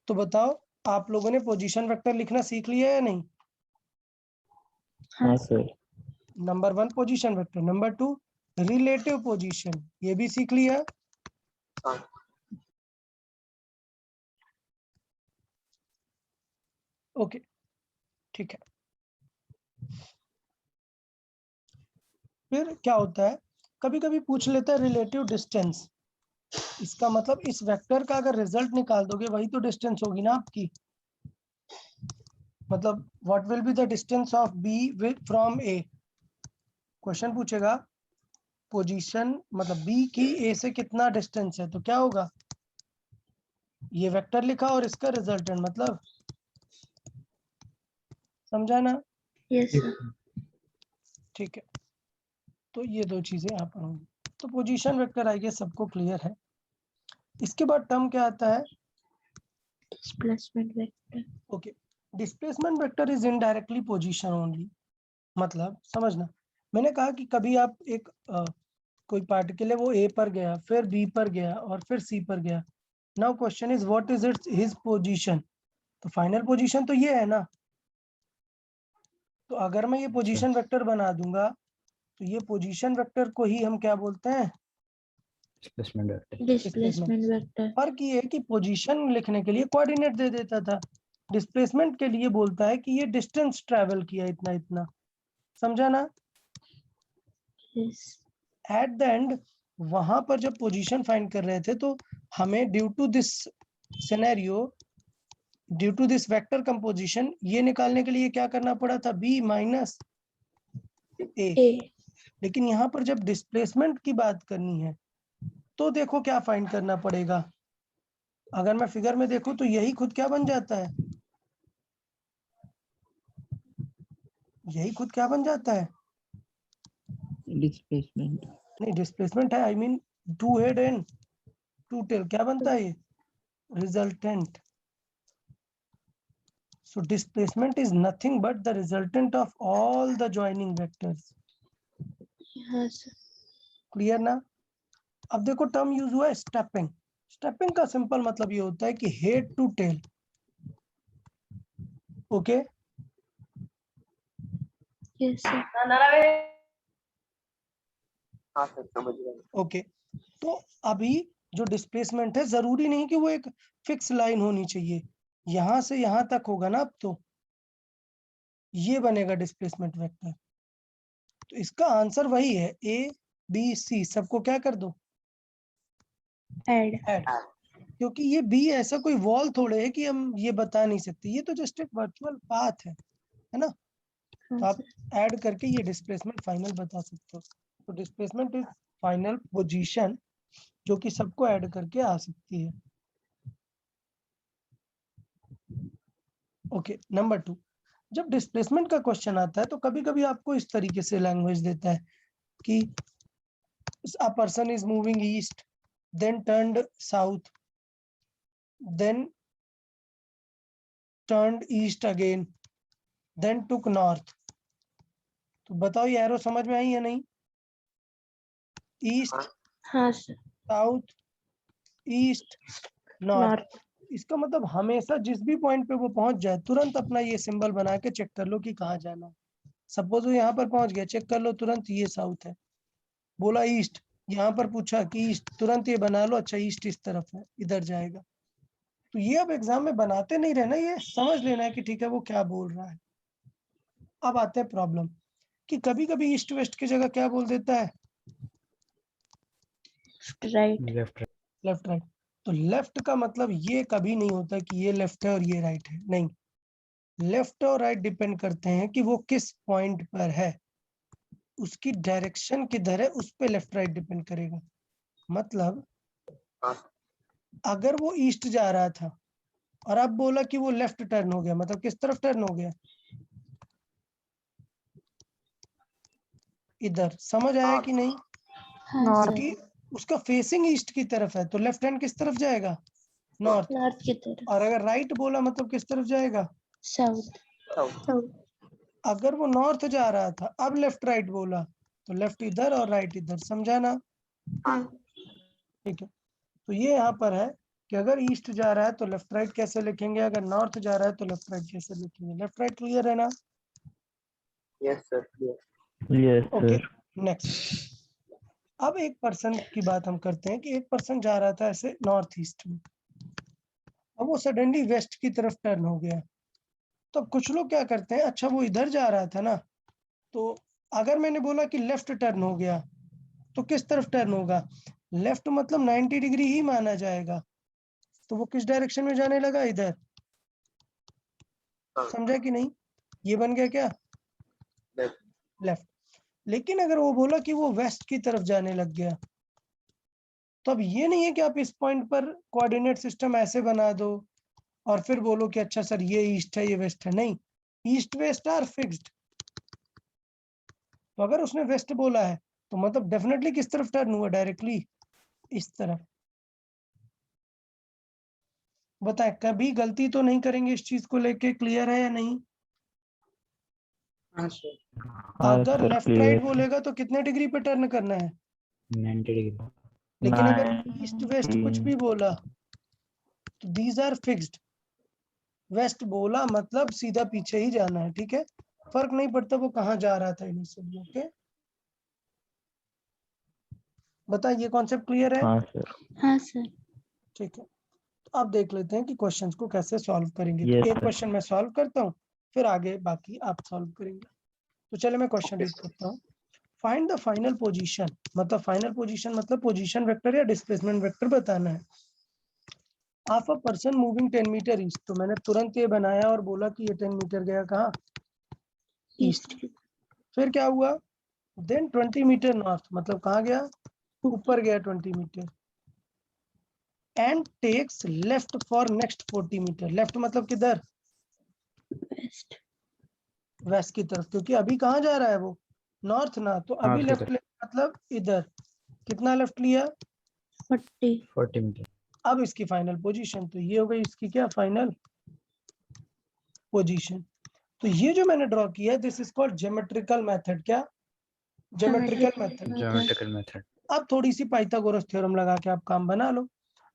तो बताओ आप लोगों ने पोजीशन वेक्टर लिखना सीख लिया है या नहीं? हाँ sir. Number 1 position vector, number 2 relative position, ये भी सीख लिया? हाँ। ओके, ठीक है। फिर क्या होता है, कभी कभी पूछ लेता है रिलेटिव डिस्टेंस। इसका मतलब इस वेक्टर का अगर रिजल्ट निकाल दोगे वही तो डिस्टेंस होगी ना आपकी। मतलब what will be the distance of B from A. Question पूछेगा पोजीशन मतलब बी की ए से कितना डिस्टेंस है, तो क्या होगा, ये वेक्टर लिखा और इसका रिजल्टेंट, मतलब समझा ना? Yes sir. ठीक है, तो ये दो चीजें यहाँ पर होंगी। तो पोजीशन वेक्टर आई गेस सबको क्लियर है। इसके बाद टर्म क्या आता है? Displacement vector. Okay, displacement vector is indirectly position only. मतलब समझना, मैंने कहा कि कभी आप एक कोई पार्टिकल है वो ए पर गया, फिर बी पर गया और फिर सी पर गया। Now question is what is it's his position. तो फाइनल पोजीशन तो ये है ना। तो अगर मैं ये पोजीशन वेक्टर बना दूंगा तो ये पोजीशन वेक्टर को ही हम क्या बोलते हैं? Displacement vector. Displacement vector. फर्क ये है कि पोजीशन लिखने के लिए कोऑर्डिनेट दे देता था, डिस्प्लेसमेंट के लिए बोलता है कि ये डिस्टेंस ट्रेवल किया इतना इतना। समझा ना? यस। एट द एंड वहां पर जब पोजीशन फाइंड कर रहे थे तो हमें due to this scenario, due to this vector composition, ये निकालने के लिए क्या करना पड़ा था, बी माइनस ए। लेकिन यहाँ पर जब डिस्प्लेसमेंट की बात करनी है तो देखो क्या फाइंड करना पड़ेगा। अगर मैं फिगर में देखूं तो यही खुद क्या बन जाता है, यही खुद क्या बन जाता है? डिस्प्लेसमेंट। नहीं, डिस्प्लेसमेंट है, I mean to head and to tail, क्या बनता है ये? Resultant. So displacement is nothing but the resultant of all the joining vectors. Yes. Clear ना? अब देखो टर्म यूज हुआ है स्टेपिंग। स्टेपिंग का सिंपल मतलब ये होता है कि head to tail. Okay, yes sir. हाँ सर, समझ गया। ओके, तो अभी जो डिस्प्लेसमेंट है जरूरी नहीं कि वो एक फिक्स लाइन होनी चाहिए, यहां से यहां तक होगा ना। अब तो ये बनेगा डिस्प्लेसमेंट वेक्टर। तो इसका आंसर वही है, ए बी सी सबको क्या कर दो, ऐड। ऐड। क्योंकि ये बी ऐसा कोई वॉल थोड़े है कि हम ये बता नहीं सकते, ये तो जस्ट एक वर्चुअल पाथ है ना। तो आप ऐड करके ये डिस्प्लेसमेंट फाइनल बता सकते हो। तो डिस्प्लेसमेंट इज फाइनल पोजीशन जो कि सबको ऐड करके आ सकती है। ओके, नंबर 2, जब डिस्प्लेसमेंट का क्वेश्चन आता है तो कभी कभी आपको इस तरीके से लैंग्वेज देता है कि a person is moving east, then turned south, then turned east again, then took north। तो बताओ ये एरो समझ में आई या नहीं? ईस्ट, हाँ सर। South, east, north. इसका मतलब हमेशा जिस भी पॉइंट पे वो पहुंच जाए तुरंत अपना ये सिंबल बना के चेक कर लो कि कहाँ जाना है। सपोज वो यहाँ पर पहुंच गया, चेक कर लो तुरंत ये साउथ है। बोला ईस्ट, यहाँ पर पूछा कि ईस्ट, तुरंत ये बना लो, अच्छा ईस्ट इस तरफ है, इधर जाएगा। तो ये अब एग्जाम में बनाते नहीं रहना, ये समझ लेना है कि ठीक है वो क्या बोल रहा है। अब आते हैं प्रॉब्लम कि कभी कभी ईस्ट वेस्ट की जगह क्या बोल देता है, राइट। Left left right. तो लेफ्ट का मतलब ये कभी नहीं होता कि ये लेफ्ट है और ये राइट है, नहीं। लेफ्ट और राइट डिपेंड करते हैं कि वो किस पॉइंट पर है, उसकी डायरेक्शन किधर है, उस पे लेफ्ट राइट डिपेंड करेगा। मतलब अगर वो ईस्ट जा रहा था और अब बोला कि वो लेफ्ट टर्न हो गया, मतलब किस तरफ टर्न हो गया, इधर। समझ आया कि नहीं? हाँ सर। क्योंकि उसका फेसिंग ईस्ट की तरफ है तो लेफ्ट हैंड किस तरफ जाएगा, नॉर्थ। नॉर्थ की तरफ। और अगर राइट बोला मतलब किस तरफ जाएगा, साउथ। अगर वो नॉर्थ जा रहा था अब लेफ्ट राइट बोला तो लेफ्ट इधर और राइट इधर, समझा ना? ठीक है, तो ये यहाँ पर है कि अगर ईस्ट जा रहा है तो लेफ्ट राइट कैसे लिखेंगे, अगर नॉर्थ जा रहा है तो लेफ्ट राइट कैसे लिखेंगे। लेफ्ट राइट क्लियर है ना? Yes, sir. Clear. Yes, okay, sir. Next. अब एक पर्सन की बात हम करते हैं कि एक पर्सन जा रहा था ऐसे नॉर्थ ईस्ट में, अब वो सडनली वेस्ट की तरफ टर्न हो गया। तो कुछ लोग क्या करते हैं, अच्छा वो इधर जा रहा था ना, तो अगर मैंने बोला कि लेफ्ट टर्न हो गया तो किस तरफ टर्न होगा? लेफ्ट मतलब 90 डिग्री ही माना जाएगा। तो वो किस डायरेक्शन में जाने लगा? इधर। समझा कि नहीं? ये बन गया क्या? Left. लेफ्ट। लेकिन अगर वो बोला कि वो वेस्ट की तरफ जाने लग गया, तो अब ये नहीं है कि आप इस पॉइंट पर कोऑर्डिनेट सिस्टम ऐसे बना दो और फिर बोलो कि अच्छा सर ये ईस्ट है ये वेस्ट है। नहीं, ईस्ट वेस्ट आर फिक्स्ड। तो अगर उसने वेस्ट बोला है तो मतलब डेफिनेटली किस तरफ टर्न हुआ? डायरेक्टली इस तरफ। बताए, कभी गलती तो नहीं करेंगे इस चीज को लेके? क्लियर है या नहीं? हाँ सर। अगर sir, लेफ्ट clear. राइट बोलेगा तो कितने डिग्री पे टर्न करना है? 90 degree. लेकिन अगर ईस्ट वेस्ट कुछ 90. भी बोला तो दीज आर फिक्स्ड। वेस्ट बोला मतलब सीधा पीछे ही जाना है, ठीक है? फर्क नहीं पड़ता वो कहाँ जा रहा था इनिशियली। ओके, बताइए ये कॉन्सेप्ट क्लियर है? हाँ sir. हाँ सर। ठीक है, तो अब देख लेते हैं कि क्वेश्चंस को कैसे सॉल्व करेंगे। Yes, तो एक sir. क्वेश्चन मैं सॉल्व करता हूँ, फिर आगे बाकी आप सॉल्व करेंगे। तो चले मैं क्वेश्चन रीड करता हूँ। फाइंड द फाइनल पोजीशन, मतलब फाइनल पोजीशन मतलब पोजीशन वेक्टर या डिस्प्लेसमेंट वेक्टर बताना है of a person moving 10 meter east. तो मैंने तुरंत ये बनाया और बोला कि ये 10 मीटर गया कहाँ? ईस्ट। फिर क्या हुआ? देन 20 मीटर नॉर्थ, मतलब कहाँ गया? ऊपर गया 20 meter. And takes left for next 40 meter. Left मतलब किधर? वेस्ट। वेस्ट की तरफ, क्योंकि अभी कहाँ जा रहा है वो? नॉर्थ ना, तो अभी North लेफ्ट मतलब इधर। कितना लेफ्ट लिया? 40। 40 meter. अब इसकी फाइनल पोजीशन, तो ये हो गई इसकी क्या? Final position. तो ये जो मैंने ड्रॉ किया, this is called geometrical method. क्या? Geometrical method. Geometrical method. अब थोड़ी सी पाइथागोरस थ्योरम लगा के आप काम बना लो।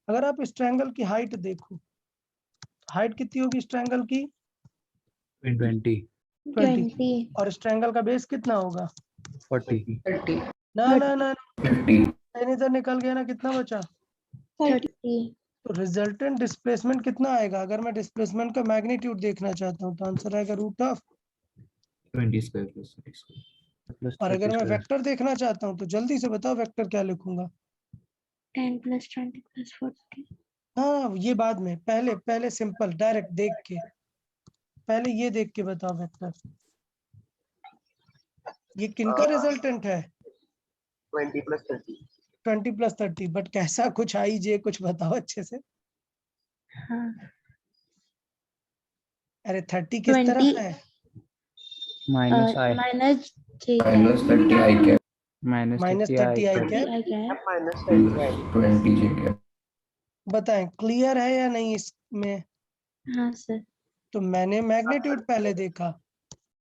अगर आप इस ट्रायंगल की हाइट देखो, हाइट कितनी होगी इस ट्रायंगल की? 20. 20। और इस ट्रायंगल का बेस कितना होगा? 40. 30। ना ना ना, 10 इधर निकल गया ना, कितना बचा? 30। तो रिजल्टेंट डिस्प्लेसमेंट कितना आएगा? अगर मैं डिस्प्लेसमेंट का मैग्नीट्यूड देखना चाहता हूँ तो आंसर आएगा √of. 20 square plus 30 square. Plus और 30 अगर मैं square. वेक्टर देखना चाहता हूँ तो जल्दी से बताओ वेक्टर क्या लिखूंगा? 10 + 20 + 40। हाँ, ये बाद में, पहले पहले सिंपल डायरेक्ट देख के, पहले ये देख के बताओ वेक्टर। ये किनका रिजल्टेंट है? 20 plus 30. 20 + 30। बट कैसा? कुछ आई जे कुछ बताओ अच्छे से। हाँ। अरे 30 किस 20 तरफ है? Minus I. Minus j minus 30 I cap Minus -30 30 I I cap. Cap. I cap। Minus 30 I. 20 J cap. बताएं क्लियर है या नहीं इसमें? हाँ सर। तो मैंने मैग्नीट्यूड पहले देखा,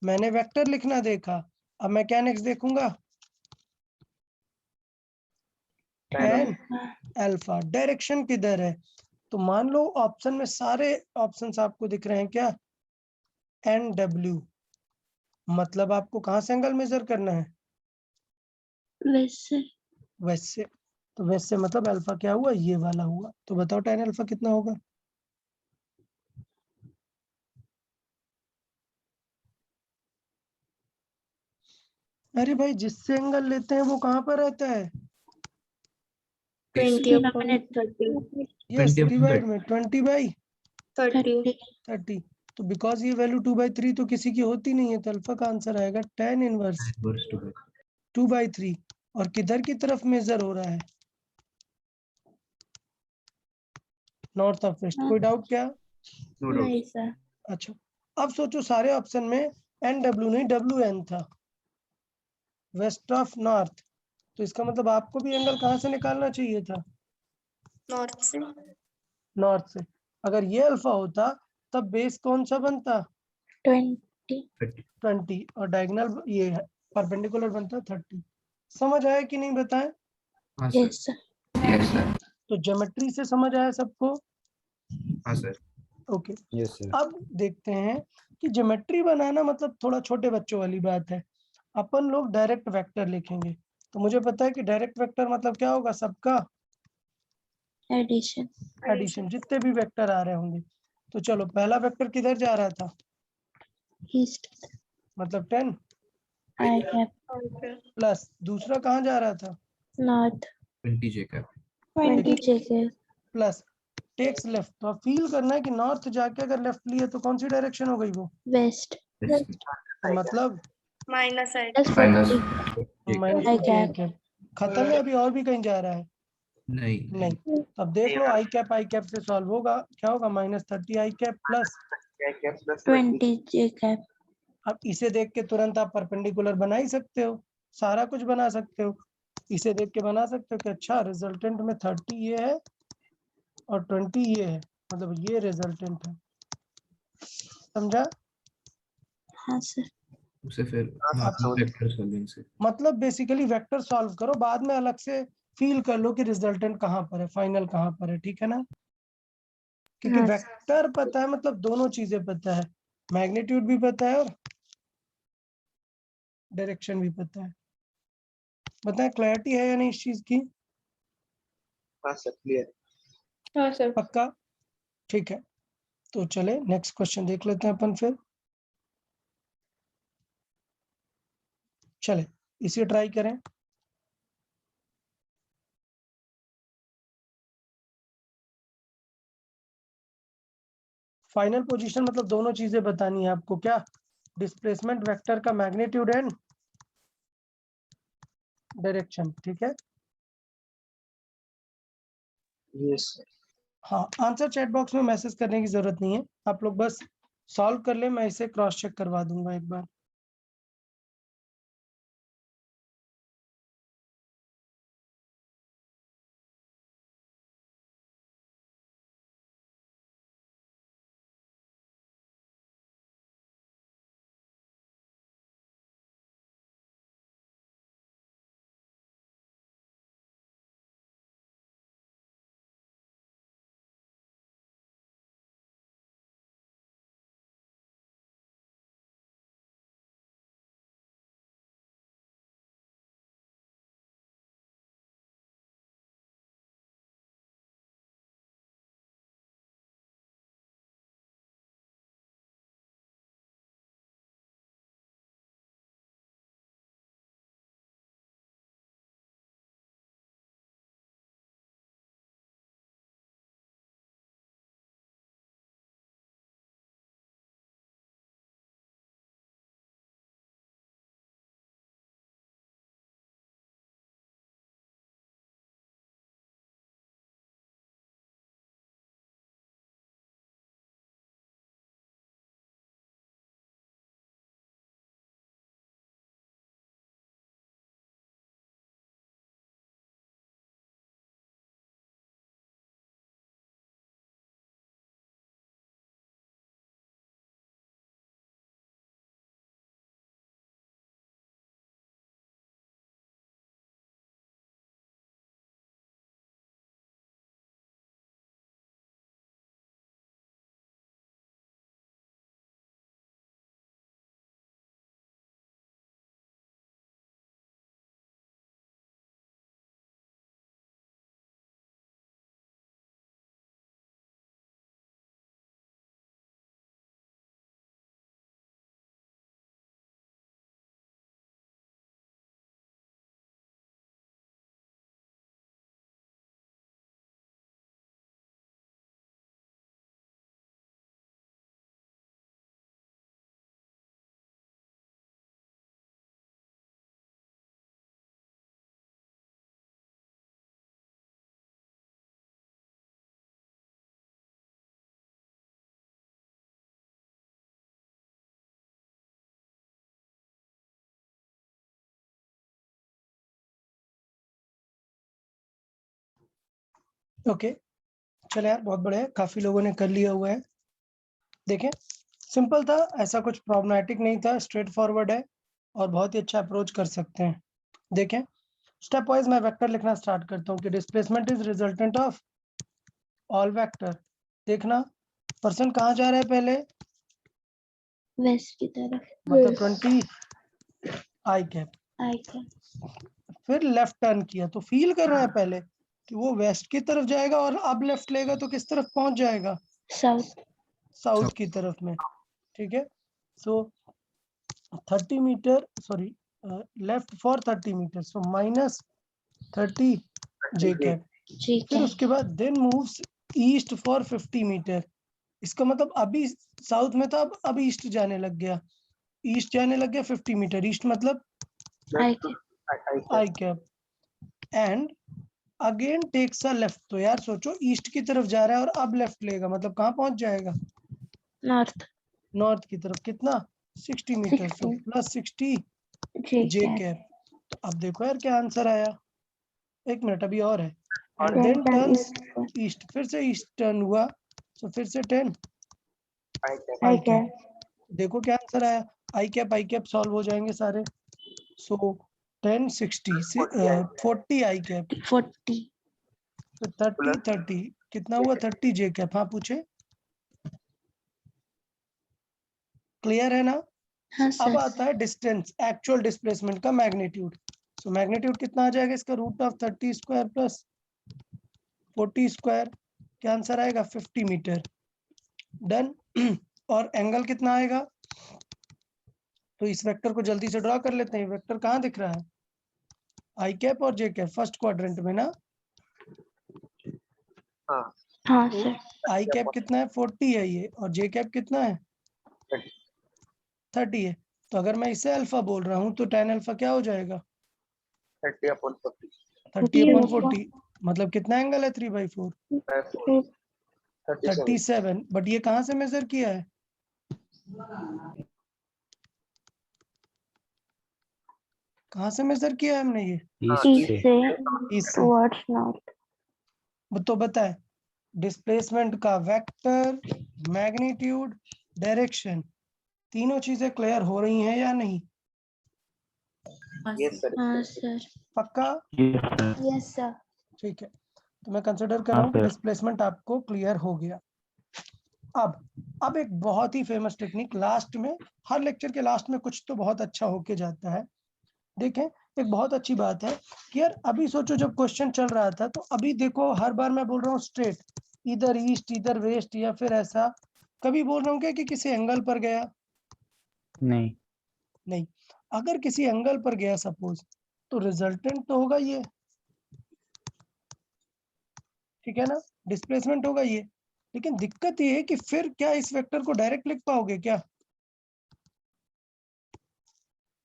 मैंने वेक्टर लिखना देखा, अब मैं क्या नेक्स्ट देखूंगा? tan alpha. डायरेक्शन किधर है? तो मान लो ऑप्शन में सारे ऑप्शंस आपको दिख रहे हैं क्या? NW, मतलब आपको कहाँ से एंगल मेजर करना है? वैसे वैसे। तो वैसे मतलब अल्फा क्या हुआ? ये वाला हुआ। तो बताओ tan अल्फा कितना होगा? अरे भाई, जिससे एंगल लेते हैं वो कहाँ पर रहता है? 20/30। यस, 20 डिवाइड में 20/30। 30। तो बिकॉज ये वैल्यू 2/3 तो किसी की होती नहीं है, तो अल्फा का आंसर आएगा tan इनवर्स Inverse to 2/3। और किधर की तरफ मेजर हो रहा है? North of west. कोई डाउट क्या? no doubt. नहीं सर। अच्छा, अब सोचो सारे ऑप्शन में NW नहीं WN था, वेस्ट ऑफ नॉर्थ। तो इसका मतलब आपको भी एंगल कहाँ से निकालना चाहिए था? नॉर्थ से। नॉर्थ से। अगर ये अल्फा होता तब बेस कौन सा बनता? 20। 20 और डायगोनल ये परपेंडिकुलर बनता 30। समझ आया कि नहीं बताएं? हाँ sir. Yes sir. Yes, sir. तो ज्योमेट्री से समझ आया सबको? हाँ सर। Okay, Yes, sir. अब देखते हैं कि ज्योमेट्री बनाना मतलब थोड़ा छोटे बच्चों वाली बात है। अपन लोग डायरेक्ट वेक्टर लिखेंगे, तो मुझे पता है कि डायरेक्ट वेक्टर मतलब क्या होगा, सबका एडिशन। एडिशन, जितने भी वेक्टर आ रहे होंगे। तो चलो, पहला वेक्टर किधर जा रहा था, ईस्ट। मतलब 10 आई कैप। प्लस दूसरा कहाँ जा रहा था, north. 20 j cap. 20 JK. Plus takes left. तो अब फील करना है कि नॉर्थ जाके अगर लेफ्ट लिए तो कौन सी डायरेक्शन हो गई वो, वेस्ट। तो मतलब माइनस Minus. माइनस आई 50 कैप। कैप। खत्म है, अभी और भी कहीं जा रहा है? नहीं। नहीं। तो अब देख लो, आई कैप से सॉल्व होगा, क्या होगा, -30 आई कैप प्लस 20 जे कैप। अब इसे देख के तुरंत आप परपेंडिकुलर बना ही सकते हो, सारा कुछ बना सकते हो। इसे देख के बना सकते हो कि अच्छा रिजल्टेंट में 30 ये है और 20 ये है, मतलब ये रिजल्टेंट है। समझा? हाँ सर। उसे फिर वेक्टर सॉल्विंग से मतलब बेसिकली वेक्टर सॉल्व करो, बाद में अलग से फील कर लो कि रिजल्टेंट कहाँ पर है, फाइनल कहाँ पर है, ठीक है ना? क्योंकि हाँ। वेक्टर पता है मतलब दोनों चीजें पता है, मैग्नीट्यूड भी पता है और डायरेक्शन भी पता है। बताएं क्लैरिटी है या नहीं इस चीज की? हाँ सर, क्लियर। हाँ सर। पक्का? ठीक है, तो चले नेक्स्ट क्वेश्चन देख लेते हैं अपन फिर। चले इसे ट्राई करें। फाइनल पोजीशन मतलब दोनों चीजें बतानी है आपको, क्या, डिस्प्लेसमेंट वेक्टर का मैग्नीट्यूड एंड डायरेक्शन, ठीक है? Yes sir. हाँ, आंसर चैट बॉक्स में मैसेज करने की जरूरत नहीं है, आप लोग बस सॉल्व कर ले, मैं इसे क्रॉस चेक करवा दूंगा एक बार। ओके, चले यार, बहुत बढ़िया, काफी लोगों ने कर लिया हुआ है। देखें, सिंपल था, ऐसा कुछ प्रॉब्लमेटिक नहीं था, स्ट्रेट फॉरवर्ड है और बहुत ही अच्छा अप्रोच कर सकते हैं। देखें, स्टेप वाइज मैं वेक्टर लिखना स्टार्ट करता हूँ कि displacement is resultant of all vector. देखना पर्सन कहाँ जा रहा है पहले, वेस्ट की तरफ। मतलब 20 आई कैप, आई कैप। फिर लेफ्ट टर्न किया तो फील कर रहा है पहले कि वो वेस्ट की तरफ जाएगा और अब लेफ्ट लेगा तो किस तरफ पहुंच जाएगा, साउथ। साउथ की तरफ में। ठीक है, so 30 metre, sorry left for 30 metre, so -30 J cap. जी फिर उसके बाद then moves east for 50 metre. इसका मतलब अभी साउथ में था, अब ईस्ट जाने लग गया, ईस्ट जाने लग गया 50 मीटर। ईस्ट मतलब I cap. I cap and again takes a left. तो यार सोचो ईस्ट की तरफ जा रहा है और अब लेफ्ट लेगा, मतलब कहाँ पहुंच जाएगा, नॉर्थ। नॉर्थ की तरफ। कितना, 60 मीटर, सो 60 +60 जे जे कैप। कैप। तो अब देखो यार क्या आंसर आया, एक मिनट अभी और है। And Then then turn turns east for east, फिर से ईस्ट टर्न हुआ, तो फिर से 10 आई आई कैप। कैप। देखो क्या आंसर आया, आई कैप सॉल्व हो जाएंगे सारे। सो 10 60 40 आई कैप, 40 तो 30 कितना हुआ, 30 जे कैप। हाँ पूछे, क्लियर है ना। हाँ अब सर। आता है डिस्टेंस, एक्चुअल डिस्प्लेसमेंट का मैग्नीट्यूड। सो मैग्नीट्यूड कितना आ जाएगा इसका, √30 स्क्वायर प्लस 40 स्क्वायर, क्या आंसर आएगा 50 मीटर। डन। और एंगल कितना आएगा, तो इस वेक्टर को जल्दी से ड्रॉ कर लेते हैं। वेक्टर कहाँ दिख रहा है, आई कैप और जे कैप, फर्स्ट क्वाड्रेंट में ना। हाँ हाँ तो सर। आई कैप कितना है, 40 है ये, और जे कैप कितना है, 30 है। तो अगर मैं इसे अल्फा बोल रहा हूँ तो tan अल्फा क्या हो जाएगा, 30/40 30/40, मतलब कितना एंगल है, 3/4, 37। बट ये कहाँ से मेजर किया है, कहाँ से मेजर किया है हमने ये, ईस्ट ईस्ट से। से इससे। Towards north. तो बताए डिस्प्लेसमेंट का वेक्टर, मैग्नीट्यूड, डायरेक्शन, तीनों चीजें क्लियर हो रही हैं या नहीं, यस सर। हाँ सर। पक्का। Yes sir. ठीक है, तो मैं कंसिडर कर रहा हूँ कि डिस्प्लेसमेंट आपको क्लियर हो गया। अब एक बहुत ही फेमस टेक्निक लास्ट में, हर लेक्चर के लास्ट में कुछ तो बहुत अच्छा होके जाता है। देखें, एक बहुत अच्छी बात है कि यार अभी सोचो जब क्वेश्चन चल रहा था, तो अभी देखो हर बार मैं बोल रहा हूँ स्ट्रेट, इधर ईस्ट इधर वेस्ट, या फिर ऐसा कभी बोल रहा हूँ क्या कि किसी एंगल पर गया, नहीं। नहीं। अगर किसी एंगल पर गया सपोज, तो रिजल्टेंट तो होगा ये, ठीक है ना, डिस्प्लेसमेंट होगा ये। लेकिन दिक्कत ये है कि फिर क्या इस वेक्टर को डायरेक्ट लिख पाओगे क्या,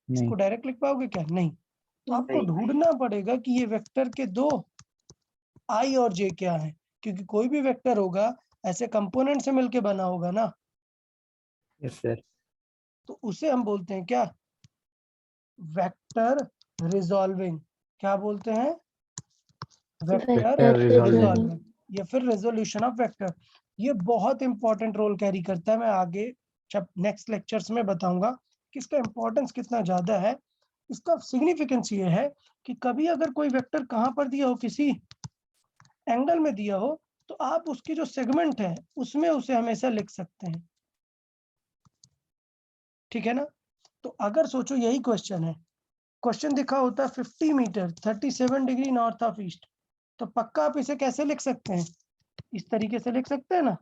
नहीं। इसको डायरेक्ट लिख पाओगे क्या, नहीं। तो आपको ढूंढना पड़ेगा कि ये वेक्टर के दो आई और जे क्या है, क्योंकि कोई भी वेक्टर होगा ऐसे कंपोनेंट से मिलके बना होगा ना। Yes sir. तो उसे हम बोलते हैं क्या, वेक्टर रिजॉल्विंग। क्या बोलते हैं, वेक्टर Vector resolving. रिजॉल्विंग, या फिर रेजोल्यूशन ऑफ वेक्टर। ये बहुत इंपॉर्टेंट रोल कैरी करता है। मैं आगे जब नेक्स्ट लेक्चर्स में बताऊंगा कि इसका इंपॉर्टेंस कितना ज्यादा है। इसका सिग्निफिकेंस ये है कि कभी अगर कोई वेक्टर कहाँ पर दिया हो, किसी एंगल में दिया हो, तो आप उसकी जो सेगमेंट है उसमें उसे हमेशा लिख सकते हैं, ठीक है ना। तो अगर सोचो यही क्वेश्चन है, क्वेश्चन दिखा होता है 50 meter 37 degree north of east, तो पक्का आप इसे कैसे लिख सकते हैं, इस तरीके से लिख सकते हैं ना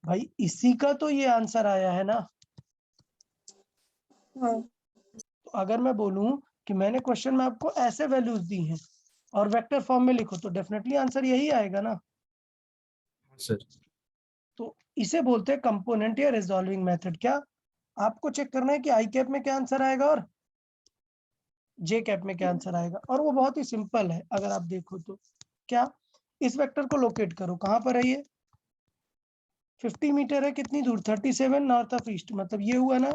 भाई। इसी का तो ये आंसर आया है ना। तो अगर मैं बोलूं कि मैंने क्वेश्चन में आपको ऐसे वैल्यूज दी हैं और वेक्टर फॉर्म में लिखो, तो डेफिनेटली आंसर यही आएगा ना। सर। तो इसे बोलते हैं कंपोनेंट या रिजॉल्विंग मेथड। क्या आपको चेक करना है कि आई कैप में क्या आंसर आएगा और जे कैप में क्या आंसर आएगा, और वो बहुत ही सिंपल है। अगर आप देखो तो क्या, इस वेक्टर को लोकेट करो, कहां पर है ये, 50 मीटर है, कितनी दूर, 37 नॉर्थ ऑफ ईस्ट, मतलब ये हुआ ना,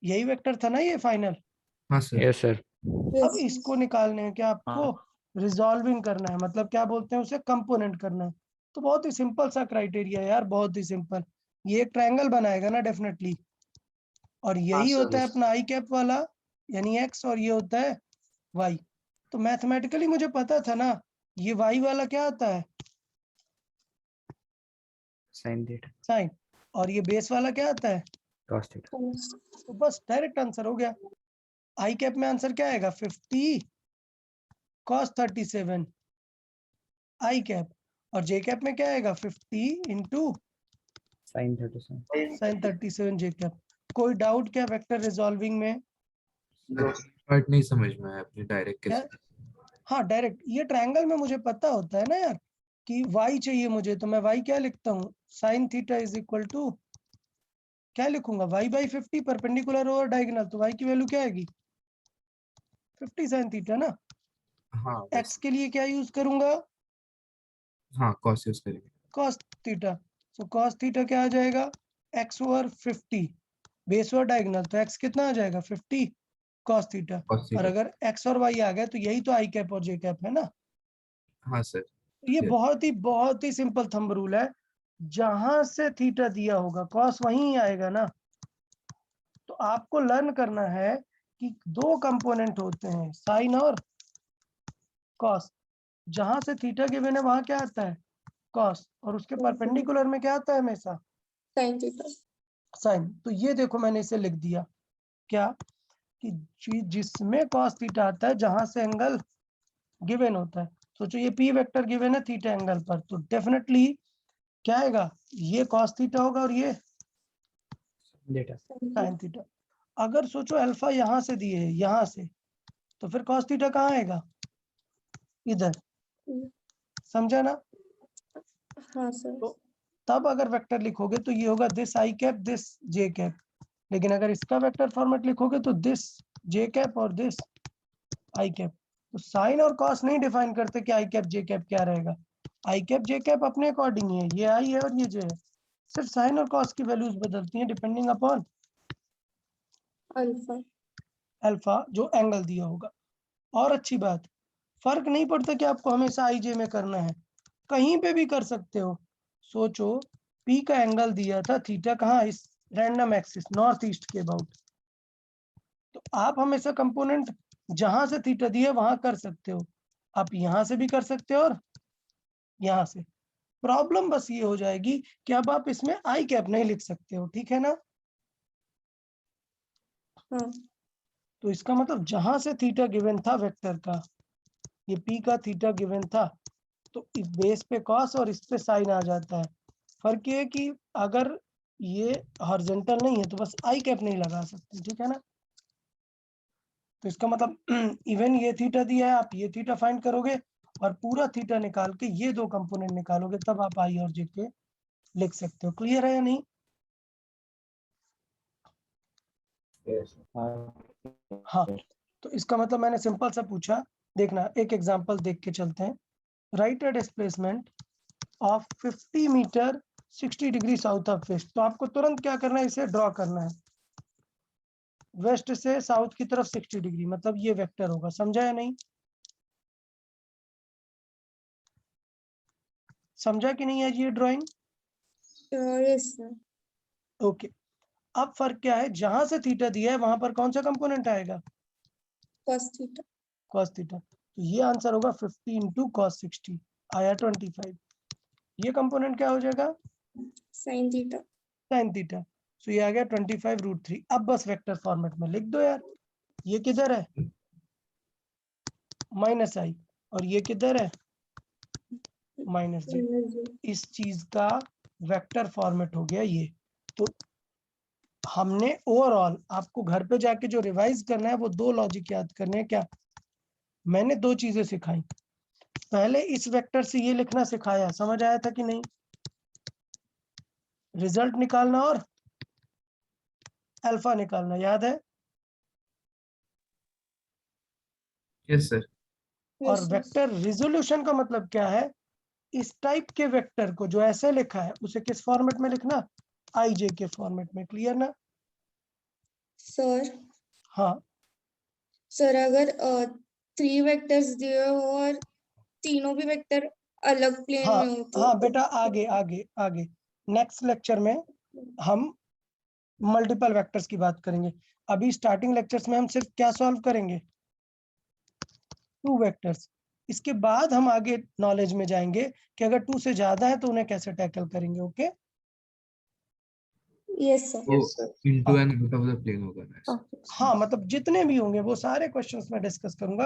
यही वेक्टर था ना ये फाइनल। हाँ सर। Yes sir. अब इसको निकालने हैं क्या आपको, रिजॉल्विंग करना है, मतलब क्या बोलते हैं उसे, कंपोनेंट करना है। तो बहुत ही सिंपल सा क्राइटेरिया है यार, बहुत ही सिंपल। ये एक ट्रायंगल बनाएगा ना डेफिनेटली, और यही sir, होता है yes. अपना आई कैप वाला यानी एक्स, और ये होता है वाई। तो मैथमेटिकली मुझे पता था ना ये वाई वाला क्या आता है, sin theta साइन, और ये बेस वाला क्या आता है, cos theta. तो बस डायरेक्ट आंसर हो गया। आई कैप में आंसर क्या आएगा 50 cos 37 आई कैप, और जे कैप में क्या आएगा 50 इंटू sin 37. साइन 37 जे कैप। कोई डाउट क्या वेक्टर रिजॉल्विंग में? पार्ट नहीं समझ में आया अपनी डायरेक्ट क्या? कैसे। हाँ डायरेक्ट, ये ट्रायंगल में मुझे पता होता है ना यार कि y चाहिए मुझे, तो मैं y क्या लिखता हूँ, sine theta is equal to क्या लिखूंगा, y by 50 perpendicular over diagonal, तो y की वैल्यू क्या आएगी 50 साइन थीटा ना। हाँ x वैसे। के लिए क्या यूज करूंगा, हाँ cos यूज करेंगे। cos theta. So cos theta क्या आ जाएगा x over 50 base over diagonal, तो x कितना आ जाएगा 50 cos थीटा। cos और theta। अगर x और y आ गए तो यही तो आई कैप और जे कैप है ना। हाँ सर। ये Yes. बहुत ही सिंपल थंब रूल है, जहां से थीटा दिया होगा कॉस वहीं आएगा ना। तो आपको लर्न करना है कि दो कंपोनेंट होते हैं साइन और कॉस, जहां से थीटा गिवन है वहां क्या आता है कॉस, और उसके परपेंडिकुलर में क्या आता है हमेशा sin theta. साइन। तो ये देखो मैंने इसे लिख दिया क्या कि जिसमें कॉस थीटा आता है जहां से एंगल गिवन होता है। सोचो ये पी वेक्टर गिवन है थीटा एंगल पर, तो डेफिनेटली क्या आएगा, ये कॉस थीटा होगा और ये Theta. Sine theta. अगर सोचो अल्फा यहाँ से दिए है यहाँ से, तो फिर कॉस थीटा कहाँ आएगा, इधर, समझा ना। हाँ सर। तो तब अगर वेक्टर लिखोगे तो ये होगा this I cap this J cap, लेकिन अगर इसका वेक्टर फॉर्मेट लिखोगे तो दिस जे कैप और दिस आई कैप। तो साइन और कॉस नहीं डिफाइन करते कि आई कैप जे कैप क्या रहेगा, आई कैप जे कैप अपने अकॉर्डिंग ही है, ये आई है और ये जे है, सिर्फ साइन और कॉस की वैल्यूज बदलती हैं डिपेंडिंग अपॉन अल्फा। अल्फा जो एंगल दिया होगा। और अच्छी बात, फर्क नहीं पड़ता कि आपको हमेशा आई जे में करना है, कहीं पे भी कर सकते हो। सोचो पी का एंगल दिया था थीटा कहाँ, इस रैंडम एक्सिस नॉर्थ ईस्ट के अबाउट, तो आप हमेशा कंपोनेंट जहां से थीटा दिया वहां कर सकते हो, आप यहां से भी कर सकते हो और यहां से। प्रॉब्लम बस ये हो जाएगी कि अब आप इसमें आई कैप नहीं लिख सकते हो, ठीक है ना। हाँ। तो इसका मतलब जहां से थीटा गिवन था वेक्टर का, ये पी का थीटा गिवन था, तो इस बेस पे कॉस और इस पे साइन आ जाता है। फर्क ये है कि अगर ये हॉरिजॉन्टल नहीं है तो बस आई कैप नहीं लगा सकते, ठीक है ना। तो इसका मतलब इवन ये थीटा दिया है, आप ये थीटा फाइंड करोगे और पूरा थीटा निकाल के ये दो कंपोनेंट निकालोगे, तब आप आई और जे के लिख सकते हो। क्लियर है या नहीं? Yes. हाँ, तो इसका मतलब मैंने सिंपल सा पूछा, देखना एक एग्जांपल देख के चलते हैं। Write a displacement of 50 meter 60 degree south of west. तो आपको तुरंत क्या करना है, इसे ड्रॉ करना है, वेस्ट से साउथ की तरफ 60 डिग्री, मतलब ये वेक्टर होगा, समझा या नहीं, समझा कि नहीं है ये ड्राइंग? Yes sir. ओके, अब फर्क क्या है, जहां से थीटा दिया है वहां पर कौन सा कंपोनेंट आएगा, cos theta. cos theta. तो ये आंसर होगा 50 इंटू cos 60 आया 25। ये कंपोनेंट क्या हो जाएगा sin theta. sin theta. So ये आ गया 25√3। अब बस वेक्टर फॉर्मेट में लिख दो यार, ये किधर है माइनस आई और ये किधर है माइनस जे। इस चीज का वेक्टर फॉर्मेट हो गया ये। तो हमने ओवरऑल आपको घर पे जाके जो रिवाइज करना है वो दो लॉजिक याद करने हैं। क्या मैंने दो चीजें सिखाई, पहले इस वेक्टर से ये लिखना सिखाया, समझ आया था कि नहीं, रिजल्ट निकालना और अल्फा निकालना, याद है। Yes sir. और वेक्टर रिजोल्यूशन का मतलब क्या है, इस टाइप के वेक्टर को जो ऐसे लिखा है उसे किस फॉर्मेट में लिखना, आई जे के फॉर्मेट में। क्लियर ना? सर हाँ सर अगर 3 वेक्टर्स दिए हो और तीनों भी वेक्टर अलग प्लेन हाँ में हो तो हाँ बेटा, आगे आगे आगे नेक्स्ट लेक्चर में हम मल्टीपल वेक्टर्स की बात करेंगे। अभी स्टार्टिंग लेक्चर्स में हम सिर्फ क्या सॉल्व करेंगे, 2 वेक्टर्स। इसके बाद हम आगे नॉलेज में जाएंगे कि अगर 2 से ज्यादा है तो उन्हें कैसे टैकल करेंगे। Okay yes sir. तो into and out of the plane होगा ना ऐसे। हाँ, मतलब जितने भी होंगे वो सारे क्वेश्चंस में डिस्कस करूंगा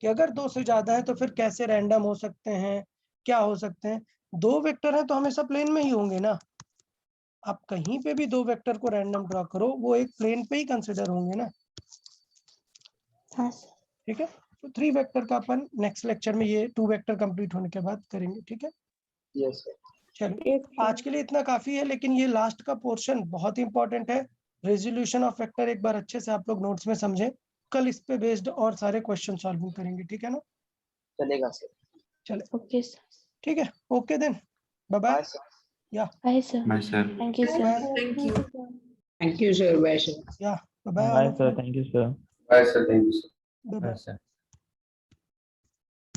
कि अगर 2 से ज्यादा है तो फिर कैसे रैंडम हो सकते हैं, क्या हो सकते हैं। 2 वेक्टर है तो हमेशा प्लेन में ही होंगे ना। आप कहीं पे भी 2 वेक्टर को रैंडम ड्रॉ करो, वो एक प्लेन पे ही कंसिडर होंगे ना। हाँ सर। ठीक है, तो 3 वेक्टर का अपन नेक्स्ट लेक्चर में, ये 2 वेक्टर कंप्लीट होने के बाद करेंगे। ठीक है, यस सर। चलिए आज के लिए इतना काफी है, लेकिन ये लास्ट का पोर्शन बहुत इंपॉर्टेंट है। रेजोल्यूशन ऑफ वेक्टर एक बार अच्छे से आप लोग नोट्स में समझे, कल इस पे बेस्ड और सारे क्वेश्चन सॉल्विंग करेंगे। ठीक है ना, चलेगा सर। चले ओके सर। ठीक है, okay then, bye bye. Bye sir. या bye sir. Bye, sir. Thank you sir. Thank you sir. Bye sir. या bye Bye, sir. Thank you, sir. Bye, sir. Thank you, sir. Bye Bye, bye. sir.